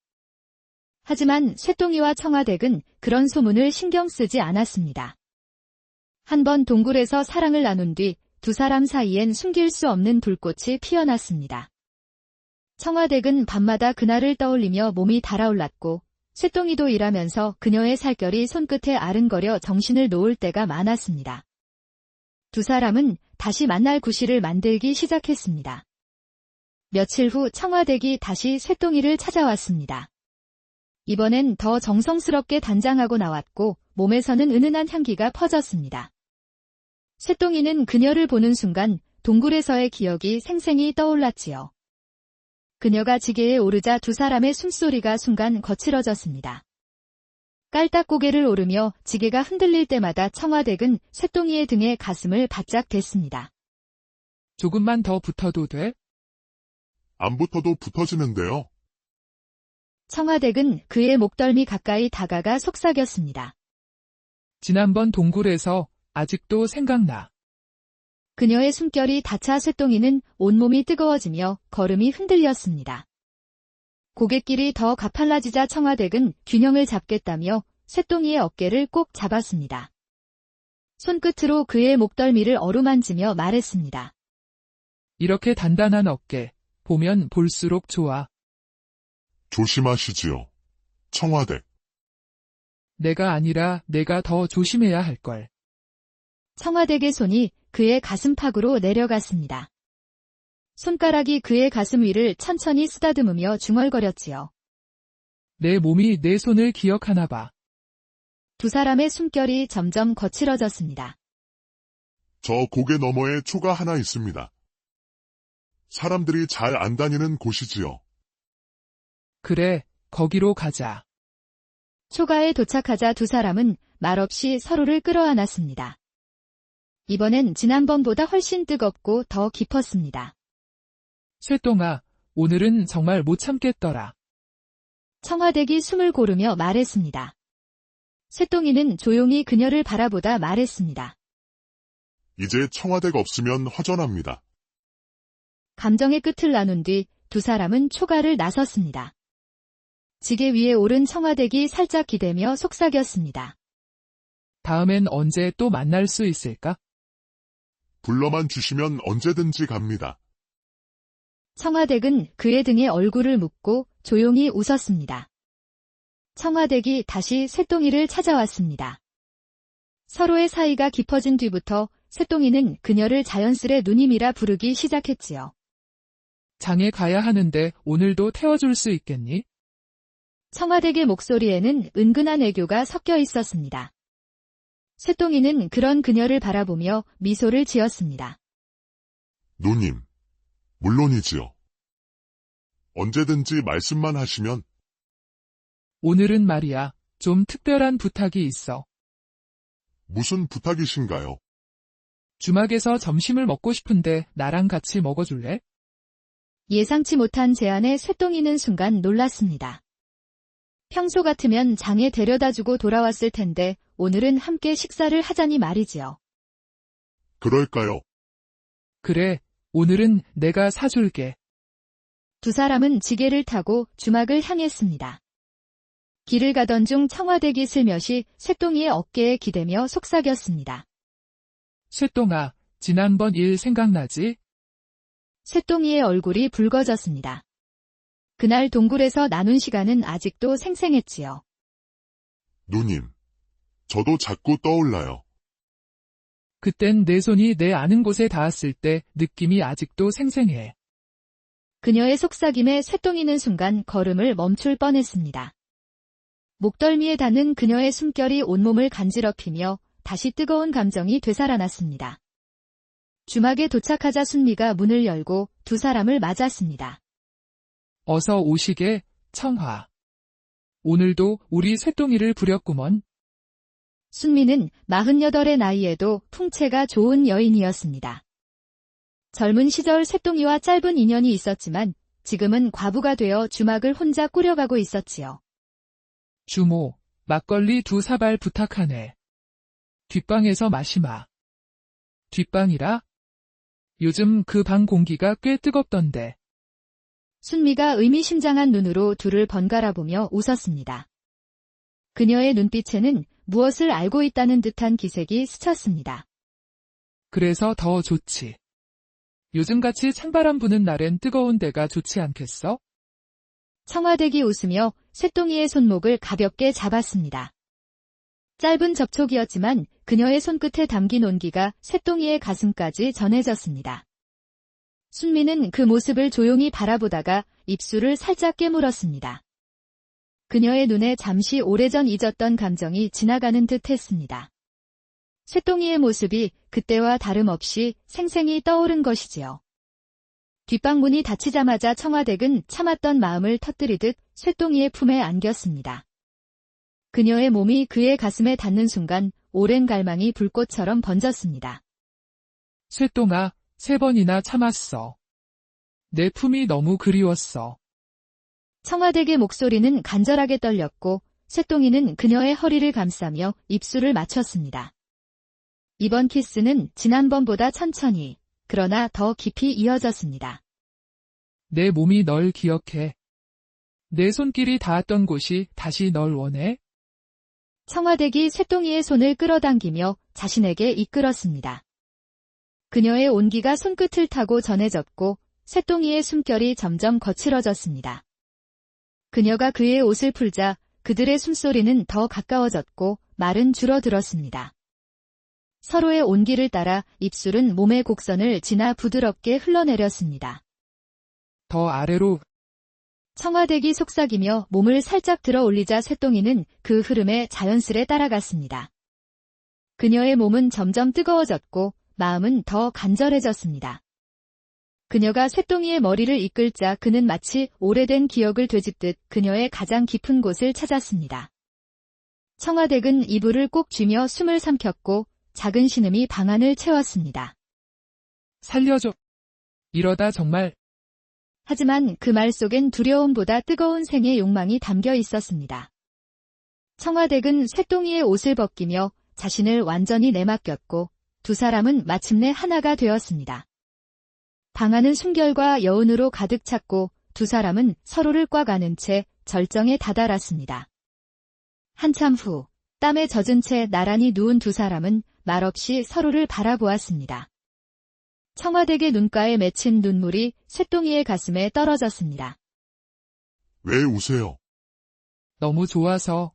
하지만 쇠똥이와 청화댁은 그런 소문을 신경 쓰지 않았습니다. 한번 동굴에서 사랑을 나눈 뒤 두 사람 사이엔 숨길 수 없는 불꽃이 피어났습니다. 청화댁은 밤마다 그날을 떠올리며 몸이 달아올랐고 쇠똥이도 일하면서 그녀의 살결이 손끝에 아른거려 정신을 놓을 때가 많았습니다. 두 사람은 다시 만날 구실을 만들기 시작했습니다. 며칠 후 청화댁이 다시 쇠똥이를 찾아왔습니다. 이번엔 더 정성스럽게 단장하고 나왔고 몸에서는 은은한 향기가 퍼졌습니다. 쇠똥이는 그녀를 보는 순간 동굴에서의 기억이 생생히 떠올랐지요. 그녀가 지게에 오르자 두 사람의 숨소리가 순간 거칠어졌습니다. 깔딱 고개를 오르며 지게가 흔들릴 때마다 청화댁은 쇠똥이의 등에 가슴을 바짝 댔습니다. 조금만 더 붙어도 돼? 안 붙어도 붙어지는데요. 청화댁은 그의 목덜미 가까이 다가가 속삭였습니다. 지난번 동굴에서 아직도 생각나. 그녀의 숨결이 닿자 쇠똥이는 온몸이 뜨거워지며 걸음이 흔들렸습니다. 고갯길이 더 가팔라지자 청화댁은 균형을 잡겠다며 쇠똥이의 어깨를 꼭 잡았습니다. 손끝으로 그의 목덜미를 어루만지며 말했습니다. 이렇게 단단한 어깨, 보면 볼수록 좋아. 조심하시지요. 청화댁. 내가 아니라 내가 더 조심해야 할걸. 청화댁의 손이 그의 가슴팍으로 내려갔습니다. 손가락이 그의 가슴 위를 천천히 쓰다듬으며 중얼거렸지요. 내 몸이 내 손을 기억하나 봐. 두 사람의 숨결이 점점 거칠어졌습니다. 저 고개 너머에 초가 하나 있습니다. 사람들이 잘 안 다니는 곳이지요. 그래, 거기로 가자. 초가에 도착하자 두 사람은 말없이 서로를 끌어안았습니다. 이번엔 지난번보다 훨씬 뜨겁고 더 깊었습니다. 쇠똥아, 오늘은 정말 못 참겠더라. 청화댁이 숨을 고르며 말했습니다. 쇠똥이는 조용히 그녀를 바라보다 말했습니다. 이제 청화댁 없으면 허전합니다. 감정의 끝을 나눈 뒤 두 사람은 초가를 나섰습니다. 지게 위에 오른 청화댁이 살짝 기대며 속삭였습니다. 다음엔 언제 또 만날 수 있을까? 불러만 주시면 언제든지 갑니다. 청화댁은 그의 등에 얼굴을 묻고 조용히 웃었습니다. 청화댁이 다시 쇠똥이를 찾아왔습니다. 서로의 사이가 깊어진 뒤부터 쇠똥이는 그녀를 자연스레 누님이라 부르기 시작했지요. 장에 가야 하는데 오늘도 태워줄 수 있겠니? 청화댁의 목소리에는 은근한 애교가 섞여 있었습니다. 쇠똥이는 그런 그녀를 바라보며 미소를 지었습니다. 누님, 물론이지요. 언제든지 말씀만 하시면. 오늘은 말이야, 좀 특별한 부탁이 있어. 무슨 부탁이신가요? 주막에서 점심을 먹고 싶은데 나랑 같이 먹어줄래? 예상치 못한 제안에 쇠똥이는 순간 놀랐습니다. 평소 같으면 장에 데려다주고 돌아왔을 텐데 오늘은 함께 식사를 하자니 말이지요. 그럴까요? 그래, 오늘은 내가 사줄게. 두 사람은 지게를 타고 주막을 향했습니다. 길을 가던 중 청화댁이 슬며시 쇠똥이의 어깨에 기대며 속삭였습니다. 쇠똥아, 지난번 일 생각나지? 쇠똥이의 얼굴이 붉어졌습니다. 그날 동굴에서 나눈 시간은 아직도 생생했지요. 누님, 저도 자꾸 떠올라요. 그땐 내 손이 내 아는 곳에 닿았을 때 느낌이 아직도 생생해. 그녀의 속삭임에 쇠똥이는 순간 걸음을 멈출 뻔했습니다. 목덜미에 닿는 그녀의 숨결이 온몸을 간지럽히며 다시 뜨거운 감정이 되살아났습니다. 주막에 도착하자 순미가 문을 열고 두 사람을 맞았습니다. 어서 오시게, 청하. 오늘도 우리 쇠똥이를 부렸구먼. 순미는 48의 나이에도 풍채가 좋은 여인이었습니다. 젊은 시절 쇠똥이와 짧은 인연이 있었지만 지금은 과부가 되어 주막을 혼자 꾸려가고 있었지요. 주모, 막걸리 2사발 부탁하네. 뒷방에서 마시마. 뒷방이라? 요즘 그 방 공기가 꽤 뜨겁던데. 순미가 의미심장한 눈으로 둘을 번갈아 보며 웃었습니다. 그녀의 눈빛에는 무엇을 알고 있다는 듯한 기색이 스쳤습니다. 그래서 더 좋지. 요즘같이 찬바람 부는 날엔 뜨거운 데가 좋지 않겠어? 청화대기 웃으며 쇠똥이의 손목을 가볍게 잡았습니다. 짧은 접촉이었지만 그녀의 손끝에 담긴 온기가 쇠똥이의 가슴까지 전해졌습니다. 순미는 그 모습을 조용히 바라보다가 입술을 살짝 깨물었습니다. 그녀의 눈에 잠시 오래전 잊었던 감정이 지나가는 듯 했습니다. 쇠똥이의 모습이 그때와 다름없이 생생히 떠오른 것이지요. 뒷방 문이 닫히자마자 청화댁은 참았던 마음을 터뜨리듯 쇠똥이의 품에 안겼습니다. 그녀의 몸이 그의 가슴에 닿는 순간 오랜 갈망이 불꽃처럼 번졌습니다. 쇠똥아, 3번이나 참았어. 내 품이 너무 그리웠어. 청화댁의 목소리는 간절하게 떨렸고 쇠똥이는 그녀의 허리를 감싸며 입술을 맞췄습니다. 이번 키스는 지난번보다 천천히, 그러나 더 깊이 이어졌습니다. 내 몸이 널 기억해. 내 손길이 닿았던 곳이 다시 널 원해? 청화댁이 쇠똥이의 손을 끌어당기며 자신에게 이끌었습니다. 그녀의 온기가 손끝을 타고 전해졌고 쇠똥이의 숨결이 점점 거칠어졌습니다. 그녀가 그의 옷을 풀자 그들의 숨소리는 더 가까워졌고 말은 줄어들었습니다. 서로의 온기를 따라 입술은 몸의 곡선을 지나 부드럽게 흘러내렸습니다. 더 아래로. 청화댁이 속삭이며 몸을 살짝 들어 올리자 쇠똥이는 그 흐름에 자연스레 따라갔습니다. 그녀의 몸은 점점 뜨거워졌고 마음은 더 간절해졌습니다. 그녀가 쇠똥이의 머리를 이끌자 그는 마치 오래된 기억을 되짚듯 그녀의 가장 깊은 곳을 찾았습니다. 청화댁은 이불을 꼭 쥐며 숨을 삼켰고 작은 신음이 방 안을 채웠습니다. 살려줘. 이러다 정말. 하지만 그 말 속엔 두려움보다 뜨거운 생의 욕망이 담겨 있었습니다. 청화댁은 쇠똥이의 옷을 벗기며 자신을 완전히 내맡겼고 두 사람은 마침내 하나가 되었습니다. 방 안은 숨결과 여운으로 가득 찼고 두 사람은 서로를 꽉 안은 채 절정에 다다랐습니다. 한참 후 땀에 젖은 채 나란히 누운 두 사람은 말없이 서로를 바라보았습니다. 청화댁의 눈가에 맺힌 눈물이 쇠똥이의 가슴에 떨어졌습니다. 왜 우세요? 너무 좋아서.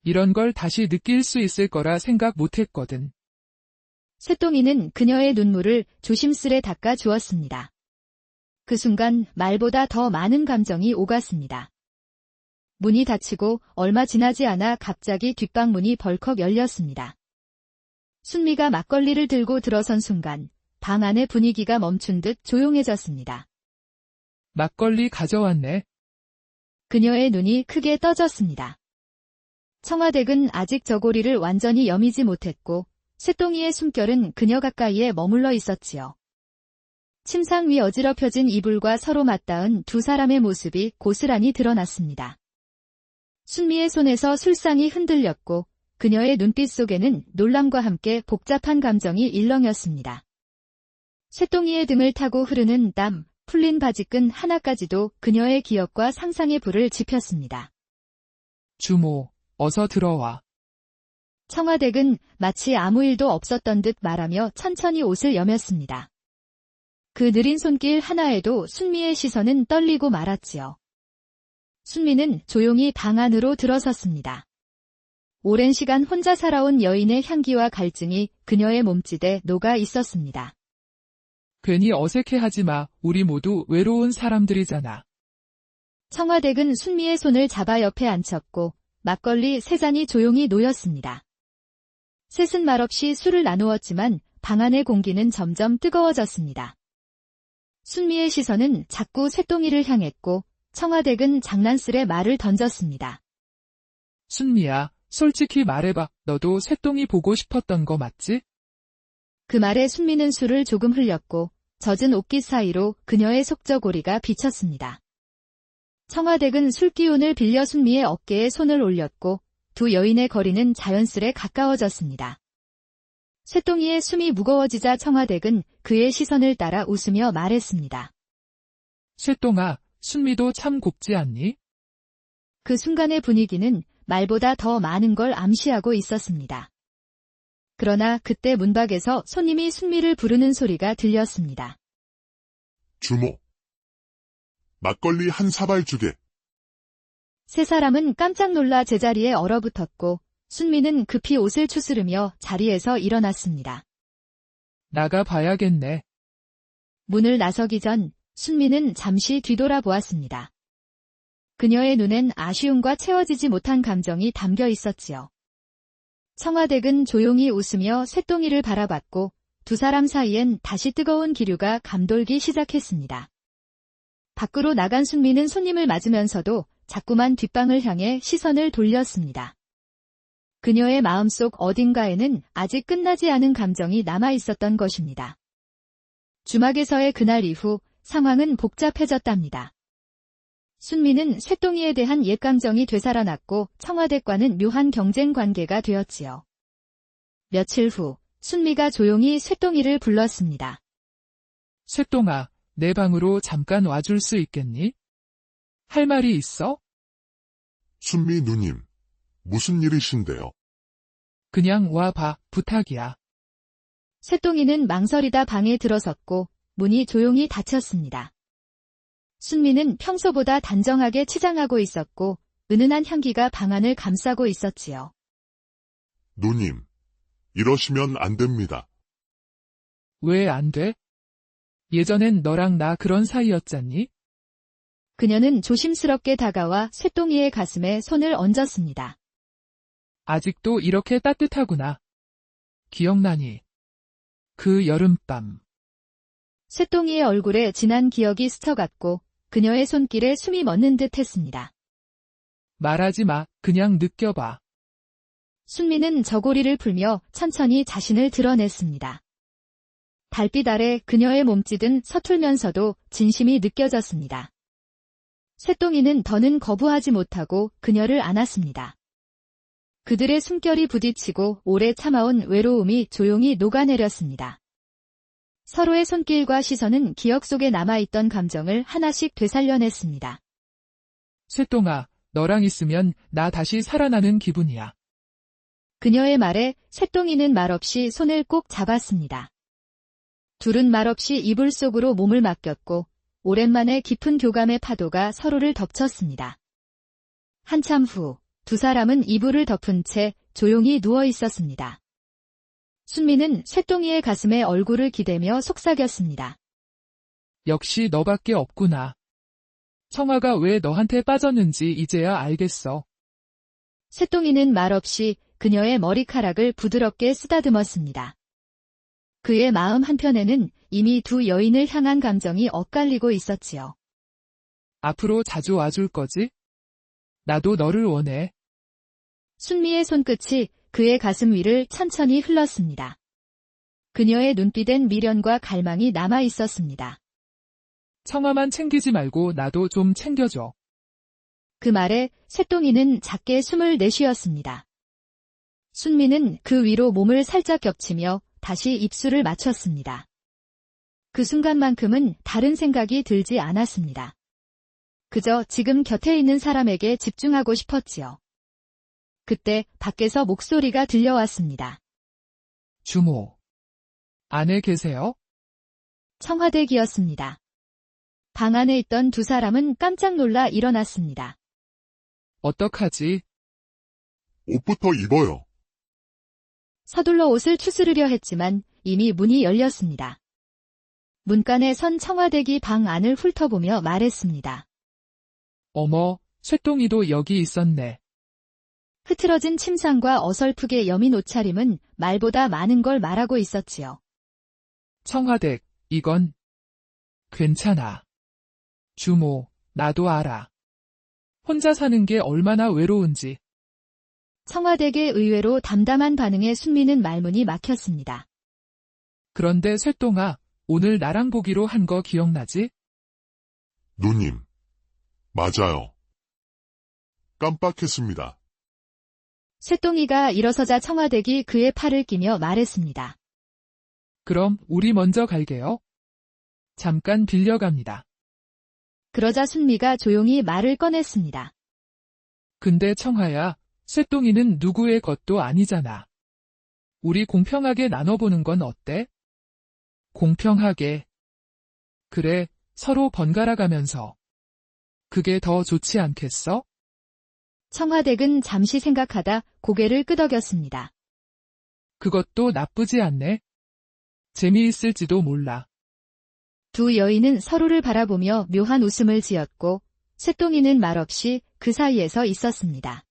이런 걸 다시 느낄 수 있을 거라 생각 못했거든. 쇠똥이는 그녀의 눈물을 조심스레 닦아 주었습니다. 그 순간 말보다 더 많은 감정이 오갔습니다. 문이 닫히고 얼마 지나지 않아 갑자기 뒷방 문이 벌컥 열렸습니다. 순미가 막걸리를 들고 들어선 순간 방 안의 분위기가 멈춘 듯 조용해졌습니다. 막걸리 가져왔네. 그녀의 눈이 크게 떠졌습니다. 청화댁은 아직 저고리를 완전히 여미지 못했고 쇠똥이의 숨결은 그녀 가까이에 머물러 있었지요. 침상 위 어지럽혀진 이불과 서로 맞닿은 두 사람의 모습이 고스란히 드러났습니다. 순미의 손에서 술상이 흔들렸고 그녀의 눈빛 속에는 놀람과 함께 복잡한 감정이 일렁였습니다. 쇠똥이의 등을 타고 흐르는 땀, 풀린 바지끈 하나까지도 그녀의 기억과 상상의 불을 지폈습니다. 주모, 어서 들어와. 청화댁은 마치 아무 일도 없었던 듯 말하며 천천히 옷을 여몄습니다. 그 느린 손길 하나에도 순미의 시선은 떨리고 말았지요. 순미는 조용히 방 안으로 들어섰습니다. 오랜 시간 혼자 살아온 여인의 향기와 갈증이 그녀의 몸짓에 녹아 있었습니다. 괜히 어색해하지 마. 우리 모두 외로운 사람들이잖아. 청화댁은 순미의 손을 잡아 옆에 앉혔고 막걸리 3잔이 조용히 놓였습니다. 셋은 말없이 술을 나누었지만 방 안의 공기는 점점 뜨거워졌습니다. 순미의 시선은 자꾸 쇳덩이를 향했고 청화댁은 장난스레 말을 던졌습니다. 순미야, 솔직히 말해봐. 너도 쇳덩이 보고 싶었던 거 맞지? 그 말에 순미는 술을 조금 흘렸고 젖은 옷깃 사이로 그녀의 속저고리가 비쳤습니다. 청화댁은 술기운을 빌려 순미의 어깨에 손을 올렸고 두 여인의 거리는 자연스레 가까워졌습니다. 쇳덩이의 숨이 무거워지자 청화댁은 그의 시선을 따라 웃으며 말했습니다. 쇳덩아, 순미도 참 곱지 않니? 그 순간의 분위기는 말보다 더 많은 걸 암시하고 있었습니다. 그러나 그때 문밖에서 손님이 순미를 부르는 소리가 들렸습니다. 주모. 막걸리 한 사발 주게. 세 사람은 깜짝 놀라 제자리에 얼어붙었고 순미는 급히 옷을 추스르며 자리에서 일어났습니다. 나가 봐야겠네. 문을 나서기 전 순미는 잠시 뒤돌아보았습니다. 그녀의 눈엔 아쉬움과 채워지지 못한 감정이 담겨 있었지요. 청화댁은 조용히 웃으며 쇳덩이를 바라봤고 두 사람 사이엔 다시 뜨거운 기류가 감돌기 시작했습니다. 밖으로 나간 순미는 손님을 맞으면서도 자꾸만 뒷방을 향해 시선을 돌렸습니다. 그녀의 마음속 어딘가에는 아직 끝나지 않은 감정이 남아 있었던 것입니다. 주막에서의 그날 이후 상황은 복잡해졌답니다. 순미는 쇳덩이에 대한 옛 감정이 되살아났고 청화댁과는 묘한 경쟁 관계가 되었지요. 며칠 후 순미가 조용히 쇳덩이를 불렀습니다. 쇳덩아, 내 방으로 잠깐 와줄 수 있겠니? 할 말이 있어? 순미 누님. 무슨 일이신데요? 그냥 와봐, 부탁이야. 쇳덩이는 망설이다 방에 들어섰고 문이 조용히 닫혔습니다. 순미는 평소보다 단정하게 치장하고 있었고 은은한 향기가 방 안을 감싸고 있었지요. 누님. 이러시면 안 됩니다. 왜 안 돼? 예전엔 너랑 나 그런 사이였잖니? 그녀는 조심스럽게 다가와 쇳덩이의 가슴에 손을 얹었습니다. 아직도 이렇게 따뜻하구나. 기억나니? 그 여름밤. 쇳덩이의 얼굴에 진한 기억이 스쳐갔고 그녀의 손길에 숨이 멎는 듯 했습니다. 말하지 마, 그냥 느껴봐. 순미는 저고리를 풀며 천천히 자신을 드러냈습니다. 달빛 아래 그녀의 몸짓은 서툴면서도 진심이 느껴졌습니다. 쇳덩이는 더는 거부하지 못하고 그녀를 안았습니다. 그들의 숨결이 부딪히고 오래 참아온 외로움이 조용히 녹아내렸습니다. 서로의 손길과 시선은 기억 속에 남아있던 감정을 하나씩 되살려냈습니다. 쇳덩아, 너랑 있으면 나 다시 살아나는 기분이야. 그녀의 말에 쇳덩이는 말없이 손을 꼭 잡았습니다. 둘은 말없이 이불 속으로 몸을 맡겼고 오랜만에 깊은 교감의 파도가 서로를 덮쳤습니다. 한참 후 두 사람은 이불을 덮은 채 조용히 누워 있었습니다. 순미는 쇳덩이의 가슴에 얼굴을 기대며 속삭였습니다. 역시 너밖에 없구나. 청아가 왜 너한테 빠졌는지 이제야 알겠어. 쇳덩이는 말없이 그녀의 머리카락을 부드럽게 쓰다듬었습니다. 그의 마음 한편에는 이미 두 여인을 향한 감정이 엇갈리고 있었지요. 앞으로 자주 와줄 거지? 나도 너를 원해. 순미의 손끝이 그의 가슴 위를 천천히 흘렀습니다. 그녀의 눈빛엔 미련과 갈망이 남아 있었습니다. 청아만 챙기지 말고 나도 좀 챙겨줘. 그 말에 쇳덩이는 작게 숨을 내쉬었습니다. 순미는 그 위로 몸을 살짝 겹치며 다시 입술을 맞췄습니다. 그 순간만큼은 다른 생각이 들지 않았습니다. 그저 지금 곁에 있는 사람에게 집중하고 싶었지요. 그때 밖에서 목소리가 들려왔습니다. 주모. 안에 계세요? 청화댁이었습니다. 방 안에 있던 두 사람은 깜짝 놀라 일어났습니다. 어떡하지? 옷부터 입어요. 서둘러 옷을 추스르려 했지만 이미 문이 열렸습니다. 문간에 선 청와대기 방 안을 훑어보며 말했습니다. 어머, 쇠똥이도 여기 있었네. 흐트러진 침상과 어설프게 여민 옷차림은 말보다 많은 걸 말하고 있었지요. 청화댁, 이건 괜찮아. 주모, 나도 알아. 혼자 사는 게 얼마나 외로운지. 청와댁의 의외로 담담한 반응에 순미는 말문이 막혔습니다. 그런데 쇠똥아, 오늘 나랑 보기로 한 거 기억나지? 누님. 맞아요. 깜빡했습니다. 쇠똥이가 일어서자 청와댁이 그의 팔을 끼며 말했습니다. 그럼 우리 먼저 갈게요. 잠깐 빌려갑니다. 그러자 순미가 조용히 말을 꺼냈습니다. 근데 청하야, 쇠똥이는 누구의 것도 아니잖아. 우리 공평하게 나눠보는 건 어때? 공평하게. 그래, 서로 번갈아 가면서. 그게 더 좋지 않겠어? 청화댁은 잠시 생각하다 고개를 끄덕였습니다. 그것도 나쁘지 않네. 재미있을지도 몰라. 두 여인은 서로를 바라보며 묘한 웃음을 지었고 쇠똥이는 말없이 그 사이에서 있었습니다.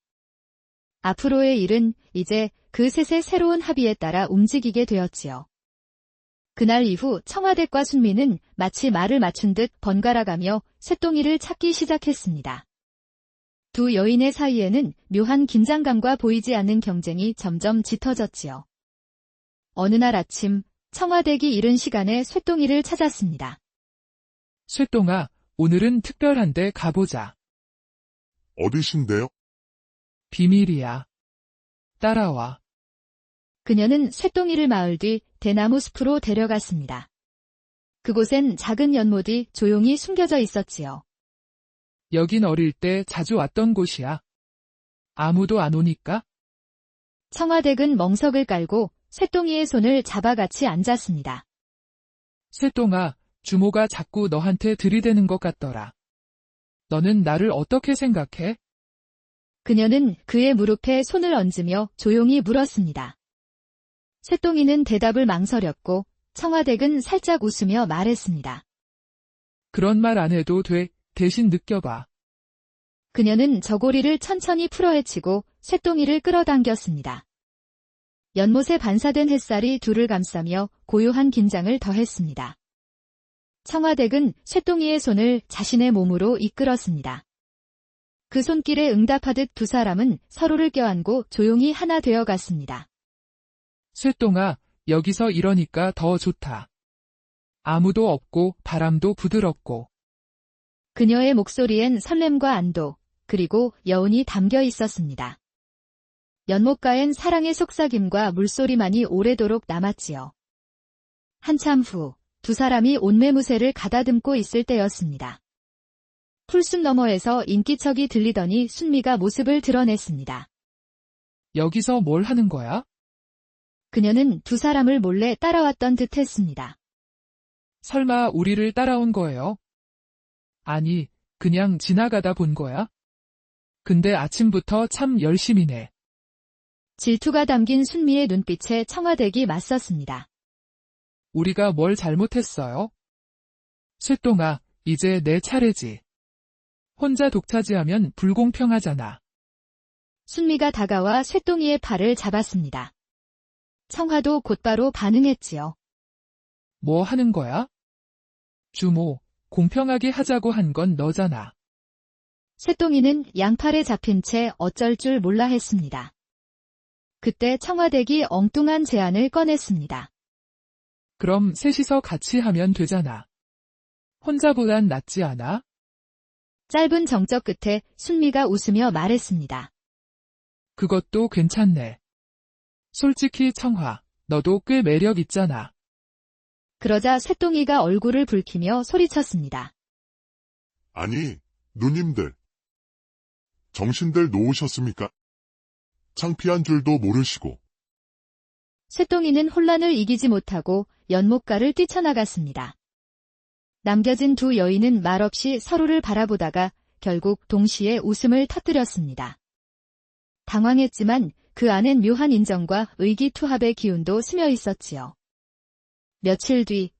앞으로의 일은 이제 그 셋의 새로운 합의에 따라 움직이게 되었지요. 그날 이후 청화댁과 순미는 마치 말을 맞춘 듯 번갈아가며 쇠똥이를 찾기 시작했습니다. 두 여인의 사이에는 묘한 긴장감과 보이지 않는 경쟁이 점점 짙어졌지요. 어느 날 아침 청화댁이 이른 시간에 쇠똥이를 찾았습니다. 쇠똥아, 오늘은 특별한데 가보자. 어디신데요? 비밀이야. 따라와. 그녀는 쇠똥이를 마을 뒤 대나무 숲으로 데려갔습니다. 그곳엔 작은 연못이 조용히 숨겨져 있었지요. 여긴 어릴 때 자주 왔던 곳이야. 아무도 안 오니까? 청화댁은 멍석을 깔고 쇠똥이의 손을 잡아 같이 앉았습니다. 쇠똥아, 주모가 자꾸 너한테 들이대는 것 같더라. 너는 나를 어떻게 생각해? 그녀는 그의 무릎에 손을 얹으며 조용히 물었습니다. 쇠똥이는 대답을 망설였고 청화댁은 살짝 웃으며 말했습니다. 그런 말 안 해도 돼. 대신 느껴봐. 그녀는 저고리를 천천히 풀어헤치고 쇠똥이를 끌어당겼습니다. 연못에 반사된 햇살이 둘을 감싸며 고요한 긴장을 더했습니다. 청화댁은 쇠똥이의 손을 자신의 몸으로 이끌었습니다. 그 손길에 응답하듯 두 사람은 서로를 껴안고 조용히 하나 되어 갔습니다. 쇠똥아, 여기서 이러니까 더 좋다. 아무도 없고 바람도 부드럽고. 그녀의 목소리엔 설렘과 안도, 그리고 여운이 담겨 있었습니다. 연못가엔 사랑의 속삭임과 물소리만이 오래도록 남았지요. 한참 후, 두 사람이 온매무새를 가다듬고 있을 때였습니다. 풀숲 너머에서 인기척이 들리더니 순미가 모습을 드러냈습니다. 여기서 뭘 하는 거야? 그녀는 두 사람을 몰래 따라왔던 듯 했습니다. 설마 우리를 따라온 거예요? 아니, 그냥 지나가다 본 거야? 근데 아침부터 참 열심히네. 질투가 담긴 순미의 눈빛에 청화댁이 맞섰습니다. 우리가 뭘 잘못했어요? 쇠똥아, 이제 내 차례지. 혼자 독차지하면 불공평하잖아. 순미가 다가와 쇠똥이의 팔을 잡았습니다. 청화도 곧바로 반응했지요. 뭐 하는 거야? 주모, 공평하게 하자고 한 건 너잖아. 쇠똥이는 양팔에 잡힌 채 어쩔 줄 몰라 했습니다. 그때 청화댁이 엉뚱한 제안을 꺼냈습니다. 그럼 셋이서 같이 하면 되잖아. 혼자보단 낫지 않아? 짧은 정적 끝에 순미가 웃으며 말했습니다. 그것도 괜찮네. 솔직히 청화, 너도 꽤 매력 있잖아. 그러자 쇠똥이가 얼굴을 붉히며 소리쳤습니다. 아니, 누님들. 정신들 놓으셨습니까? 창피한 줄도 모르시고. 쇠똥이는 혼란을 이기지 못하고 연못가를 뛰쳐나갔습니다. 남겨진 두 여인은 말없이 서로를 바라보다가 결국 동시에 웃음을 터뜨렸습니다. 당황했지만 그 안엔 묘한 인정과 의기투합의 기운도 스며 있었지요. 며칠 뒤